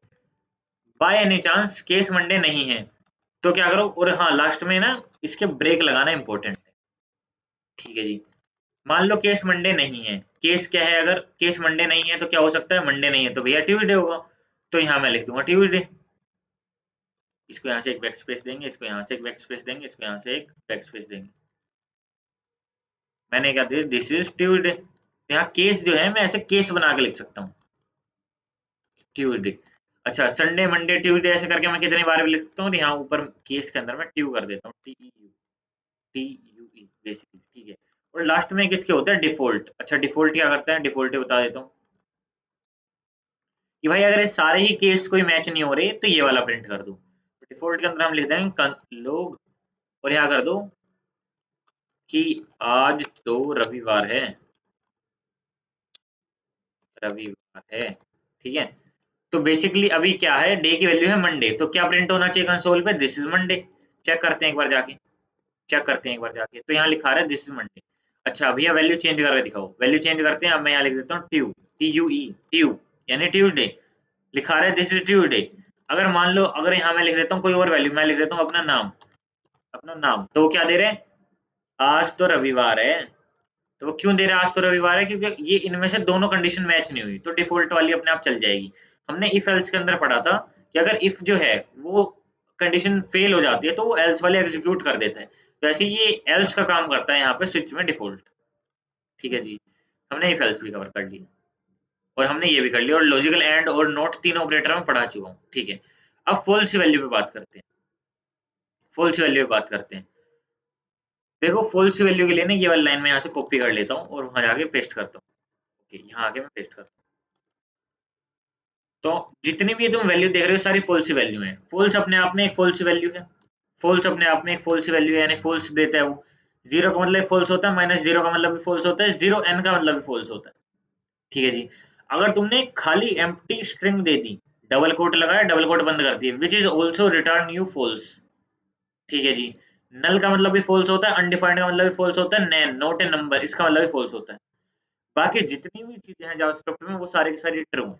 S1: By any chance case Monday नहीं है, तो क्या करो, और हाँ लास्ट में ना इसके ब्रेक लगाना इंपॉर्टेंट है। ठीक है जी। मान लो केस मंडे नहीं है, केस क्या है, अगर केस मंडे नहीं है तो क्या हो सकता है, मंडे नहीं है तो भैया ट्यूसडे होगा, तो यहाँ मैं लिख दूंगा ट्यूसडे, इसको यहाँ से एक बैक स्पेस देंगे, इसको यहाँ से एक बैक स्पेस देंगे, इसको यहाँ से एक बैक स्पेस देंगे, मैंने क्या दिया, दिस इज ट्यूसडे। यहाँ केस जो है मैं ऐसे केस बना के लिख सकता हूँ, ट्यूसडे। अच्छा संडे, मंडे, ट्यूसडे, ऐसे करके मैं कितनी बार भी लिख सकता हूँ, और यहाँ ऊपर केस के अंदर मैं ट्यू कर देता हूँ, TUE बेसिकली। ठीक है, और लास्ट में किसके होता है, डिफॉल्ट। अच्छा डिफॉल्ट क्या करता है, डिफॉल्ट बता देता हूँ कि भाई अगर ये सारे ही केस कोई मैच नहीं हो रहे तो ये वाला प्रिंट कर दो। डिफॉल्ट के अंदर हम लिख देंगे लोग, और यहाँ कर दो कि आज तो रविवार है, रविवार है। ठीक है, तो बेसिकली अभी क्या है, डे की वैल्यू है मंडे, तो क्या प्रिंट होना चाहिए कंसोल पे, दिस इज मंडे। चेक करते हैं एक बार जाके, चेक करते हैं एक बार जाके, तो यहाँ लिखा रहा है दिस इज मंडे। अच्छा भैया वैल्यू चेंज करके दिखाओ, वैल्यू चेंज करते हैं, अब मैं यहाँ लिख देता हूँ ट्यू, TUE, ट्यू यानी ट्यूसडे, लिखा रहा है दिस इज ट्यूसडे। अगर मान लो, अगर यहाँ मैं लिख देता हूँ कोई और वैल्यू, मैं लिख देता हूँ अपना नाम, अपना नाम, तो वो क्या दे रहे हैं, आज तो रविवार है। तो वो क्यों दे रहा है आज तो रविवार है, क्योंकि ये इनमें से दोनों कंडीशन मैच नहीं हुई, तो डिफॉल्ट वाली अपने आप चल जाएगी। हमने इफ एल्स के अंदर पढ़ा था कि अगर इफ जो है वो कंडीशन फेल हो जाती है तो वो एल्स वाले एग्जीक्यूट कर देता है, तो ऐसे ये एल्स का काम करता है यहाँ पे स्विच में डिफॉल्ट। ठीक है जी। हमने इफ एल्स भी कवर कर लिया और हमने ये भी कर लिया और लॉजिकल एंड और नॉट तीनों ऑपरेटर में पढ़ा चुका हूँ। ठीक है, अब फॉल्स वैल्यू पे बात करते हैं। फॉल्स वैल्यू पे बात करते हैं। देखो फॉल्स वैल्यू के लिए ना ये वाली लाइन में यहाँ से कॉपी कर लेता हूँ और वहां जाके पेस्ट करता हूँ। ओके, यहाँ आके मैं पेस्ट करता हूँ। तो जितनी भी तुम वैल्यू देख रहे हो सारी फॉल्स वैल्यू है। फॉल्स अपने आप में एक फॉल्स वैल्यू है। फॉल्स अपने आप में एक फॉल्स वैल्यू है, यानी फॉल्स देता है वो। जीरो का मतलब फॉल्स होता है, माइनस जीरो का मतलब भी फॉल्स होता है, जीरो एन का मतलब भी फॉल्स होता है। ठीक है जी। अगर तुमने खाली एम्प्टी स्ट्रिंग दे दी, डबल कोट लगाया, डबल कोट बंद कर दिए, which is also return you false. ठीक है जी। नल का मतलब भी फॉल्स होता है, अनडिफाइंड का मतलब भी फॉल्स होता है, नैन नॉट ए नंबर इसका मतलब भी फॉल्स होता है। बाकी जितनी भी चीजें हैं जावास्क्रिप्ट में वो सारी की सारी ट्रू है।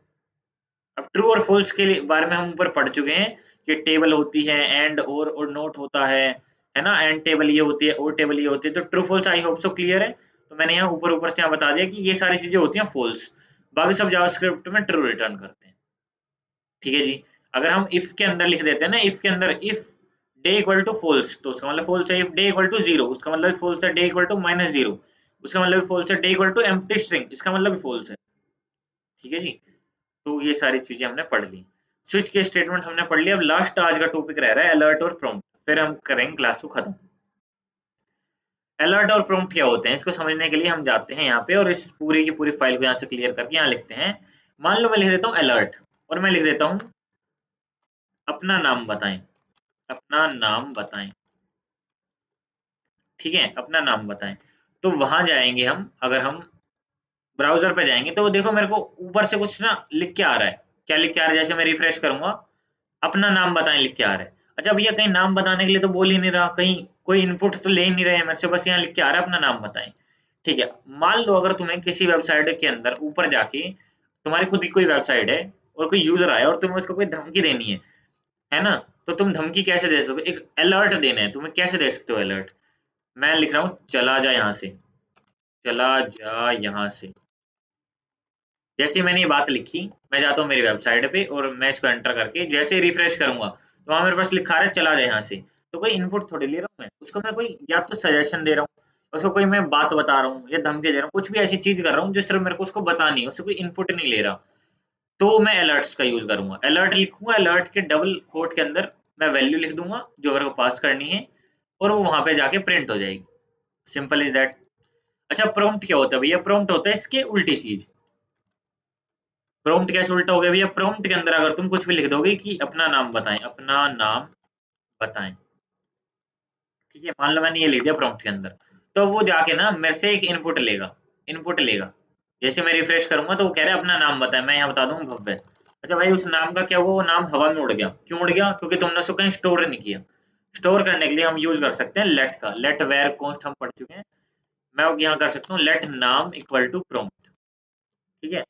S1: अब ट्रू और फॉल्स के बारे में हम ऊपर पढ़ चुके हैं कि टेबल होती है, एंड और नोट होता है ना, एंड टेबल ये होती है और टेबल ये होती है। तो true false I hope so clear है। तो मैंने यहाँ ऊपर ऊपर से यहाँ बता दिया कि ये सारी चीजें होती हैं फॉल्स, बाकी सब जावास्क्रिप्ट में ट्रू रिटर्न करते हैं। ठीक है जी। अगर हम इफ के अंदर लिख देते हैं ना, इफ के अंदर if day equal to false तो उसका मतलब फॉल्स है, if day equal to zero उसका मतलब फॉल्स है, day equal to minus zero उसका मतलब फॉल्स है, day equal to empty string इसका मतलब फॉल्स है। ठीक है जी। तो ये सारी चीजें हमने पढ़ ली। स्विच के स्टेटमेंट हमने पढ़ लिया। अब लास्ट आज का टॉपिक रह रहा है अलर्ट और प्रॉम्प्ट, फिर हम करेंगे क्लास को खत्म। अलर्ट और प्रॉम्प्ट क्या होते हैं इसको समझने के लिए हम जाते हैं यहाँ पे और इस पूरी की पूरी फाइल को यहाँ से क्लियर करके यहाँ लिखते हैं। मान लो मैं लिख देता हूँ अलर्ट और मैं लिख देता हूँ अपना नाम बताएं। अपना नाम बताएं। ठीक है, अपना नाम बताएं। तो वहां जाएंगे हम, अगर हम ब्राउज़र पे जाएँगे तो देखो मेरे को ऊपर से कुछ ना लिख के आ रहा है। क्या लिख के आ रहा है? जैसे मैं रिफ्रेश करूँगा, अपना नाम बताएँ लिख के आ रहा है। अच्छा भैया कहीं नाम बताने के लिए तो बोल ही नहीं रहा, कहीं कोई इनपुट तो ले ही नहीं रहे हैं मेरे से, बस यहाँ लिख के आ रहा है अपना नाम बताएँ। ठीक है, मान लो अगर तुम्हें किसी वेबसाइट के अंदर ऊपर जाके तुम्हारी खुद की कोई वेबसाइट है और कोई यूज़र आया और तुम्हें उसको कोई धमकी देनी है ना? तो तुम धमकी कैसे दे सकते हो? एक अलर्ट देना है, तुम्हें कैसे दे सकते हो अलर्ट? मैं लिख रहा हूँ चला जा यहाँ से, चला जा यहाँ से। जैसे ही मैंने ये बात लिखी, मैं जाता हूँ मेरी वेबसाइट पे और मैं इसको एंटर करके जैसे ही रिफ्रेश करूंगा तो वहां मेरे पास लिखा है चला जाए यहाँ से। तो कोई इनपुट थोड़ी ले रहा हूँ मैं, उसको मैं कोई या तो सजेशन दे रहा हूँ, उसको कोई मैं बात बता रहा हूँ या धमकी दे रहा हूँ, कुछ भी ऐसी चीज कर रहा हूँ जिस तरह मेरे को उसको बतानी है, उससे कोई इनपुट नहीं ले रहा। तो मैं अलर्ट्स का यूज करूंगा, अलर्ट लिखूंगा, अलर्ट के डबल कोट के अंदर मैं वैल्यू लिख दूंगा जो मेरे को पास करनी है और वो वहां पे जाके प्रिंट हो जाएगी। Simple is that. अच्छा प्रॉम्प्ट क्या होता है भैया? प्रॉम्प्ट होता है इसके उल्टी चीज। प्रॉम्प्ट कैसे उल्टा हो गया भैया? प्रॉम्प्ट के अंदर अगर तुम कुछ भी लिख दोगे कि अपना नाम बताएं, अपना नाम बताएं, ठीक है, मान लो मैंने ये लिख दिया प्रॉम्प्ट के अंदर, तो वो जाके ना मेरे से एक इनपुट लेगा, इनपुट लेगा। जैसे मैं रिफ्रेश करूंगा तो वो कह रहा है अपना नाम बताएं, मैं यहाँ बता दूंगा भव्य। अच्छा भाई उस नाम का क्या हुआ? वो नाम हवा में उड़ गया। क्यों उड़ गया? क्योंकि तुमने उसको कहीं स्टोर नहीं किया। स्टोर करने के लिए हम यूज कर सकते हैं लेट का, लेट वेर कॉन्स्ट हम पढ़ चुके हैं। मैं यहाँ कर सकता हूँ लेट नाम इक्वल टू प्रॉम्प्ट। ठीक है,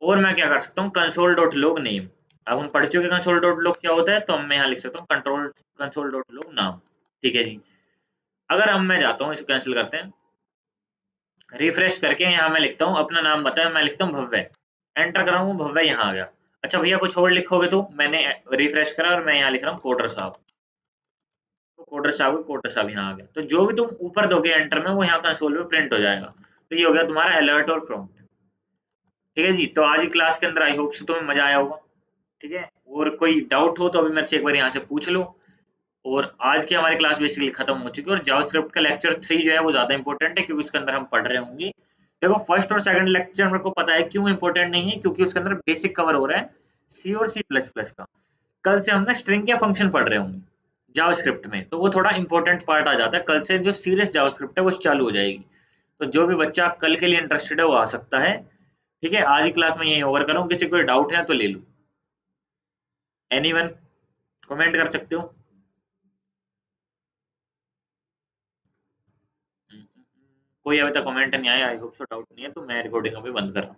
S1: और मैं क्या कर सकता हूँ कंसोल डॉट लॉग नेम। अब हम पढ़ चुके कंसोल डॉट लॉग क्या होता है, तो मैं यहाँ लिख सकता हूँ कंट्रोल कंसोल डॉट लॉग नाम। ठीक है जी। अगर हम मैं जाता हूँ इसको कैंसिल करते हैं, रिफ्रेश करके यहाँ मैं लिखता हूँ अपना नाम बताया, मैं लिखता हूँ भव्य, एंटर कर रहा हूँ भव्य यहाँ आ गया। अच्छा भैया कुछ और लिखोगे? तो मैंने रिफ्रेश करा और मैं यहाँ लिख रहा हूँ कोडर साहब, तो कोडर साहब कोडर साहब यहाँ आ गया। तो जो भी तुम ऊपर दोगे एंटर में वो यहाँ कंसोल पे प्रिंट हो जाएगा। तो ये हो गया तुम्हारा अलर्ट और प्रॉम्प्ट। ठीक है जी। तो आज की क्लास के अंदर आई होप से तुम्हें मजा आया होगा। ठीक है, और कोई डाउट हो तो अभी मेरे से एक बार यहाँ से पूछ लो। और आज की हमारी क्लास बेसिकली खत्म हो चुकी है और जावास्क्रिप्ट का लेक्चर 3 जो है वो ज्यादा इंपॉर्टेंट है क्योंकि उसके अंदर हम पढ़ रहे होंगे। देखो फर्स्ट और सेकंड लेक्चर मेरे को पता है क्यों इंपॉर्टेंट नहीं है, क्योंकि उसके अंदर बेसिक कवर हो रहा है सी और सी प्लस प्लस का। कल से हम ना स्ट्रिंग के फंक्शन पढ़ रहे होंगे जावास्क्रिप्ट में, तो वो थोड़ा इंपॉर्टेंट पार्ट आ जाता है। कल से जो सीरियस जावास्क्रिप्ट है वो चालू हो जाएगी। तो जो भी बच्चा कल के लिए इंटरेस्टेड है वो आ सकता है। ठीक है, आज की क्लास में यही ओवर करूँ, किसी को कोई डाउट है तो ले लो। एनीवन कमेंट कर सकते हो। कोई अभी तक कमेंट नहीं आया, आई होप सो डाउट नहीं है, तो मैं रिकॉर्डिंग अभी बंद कर रहा हूँ।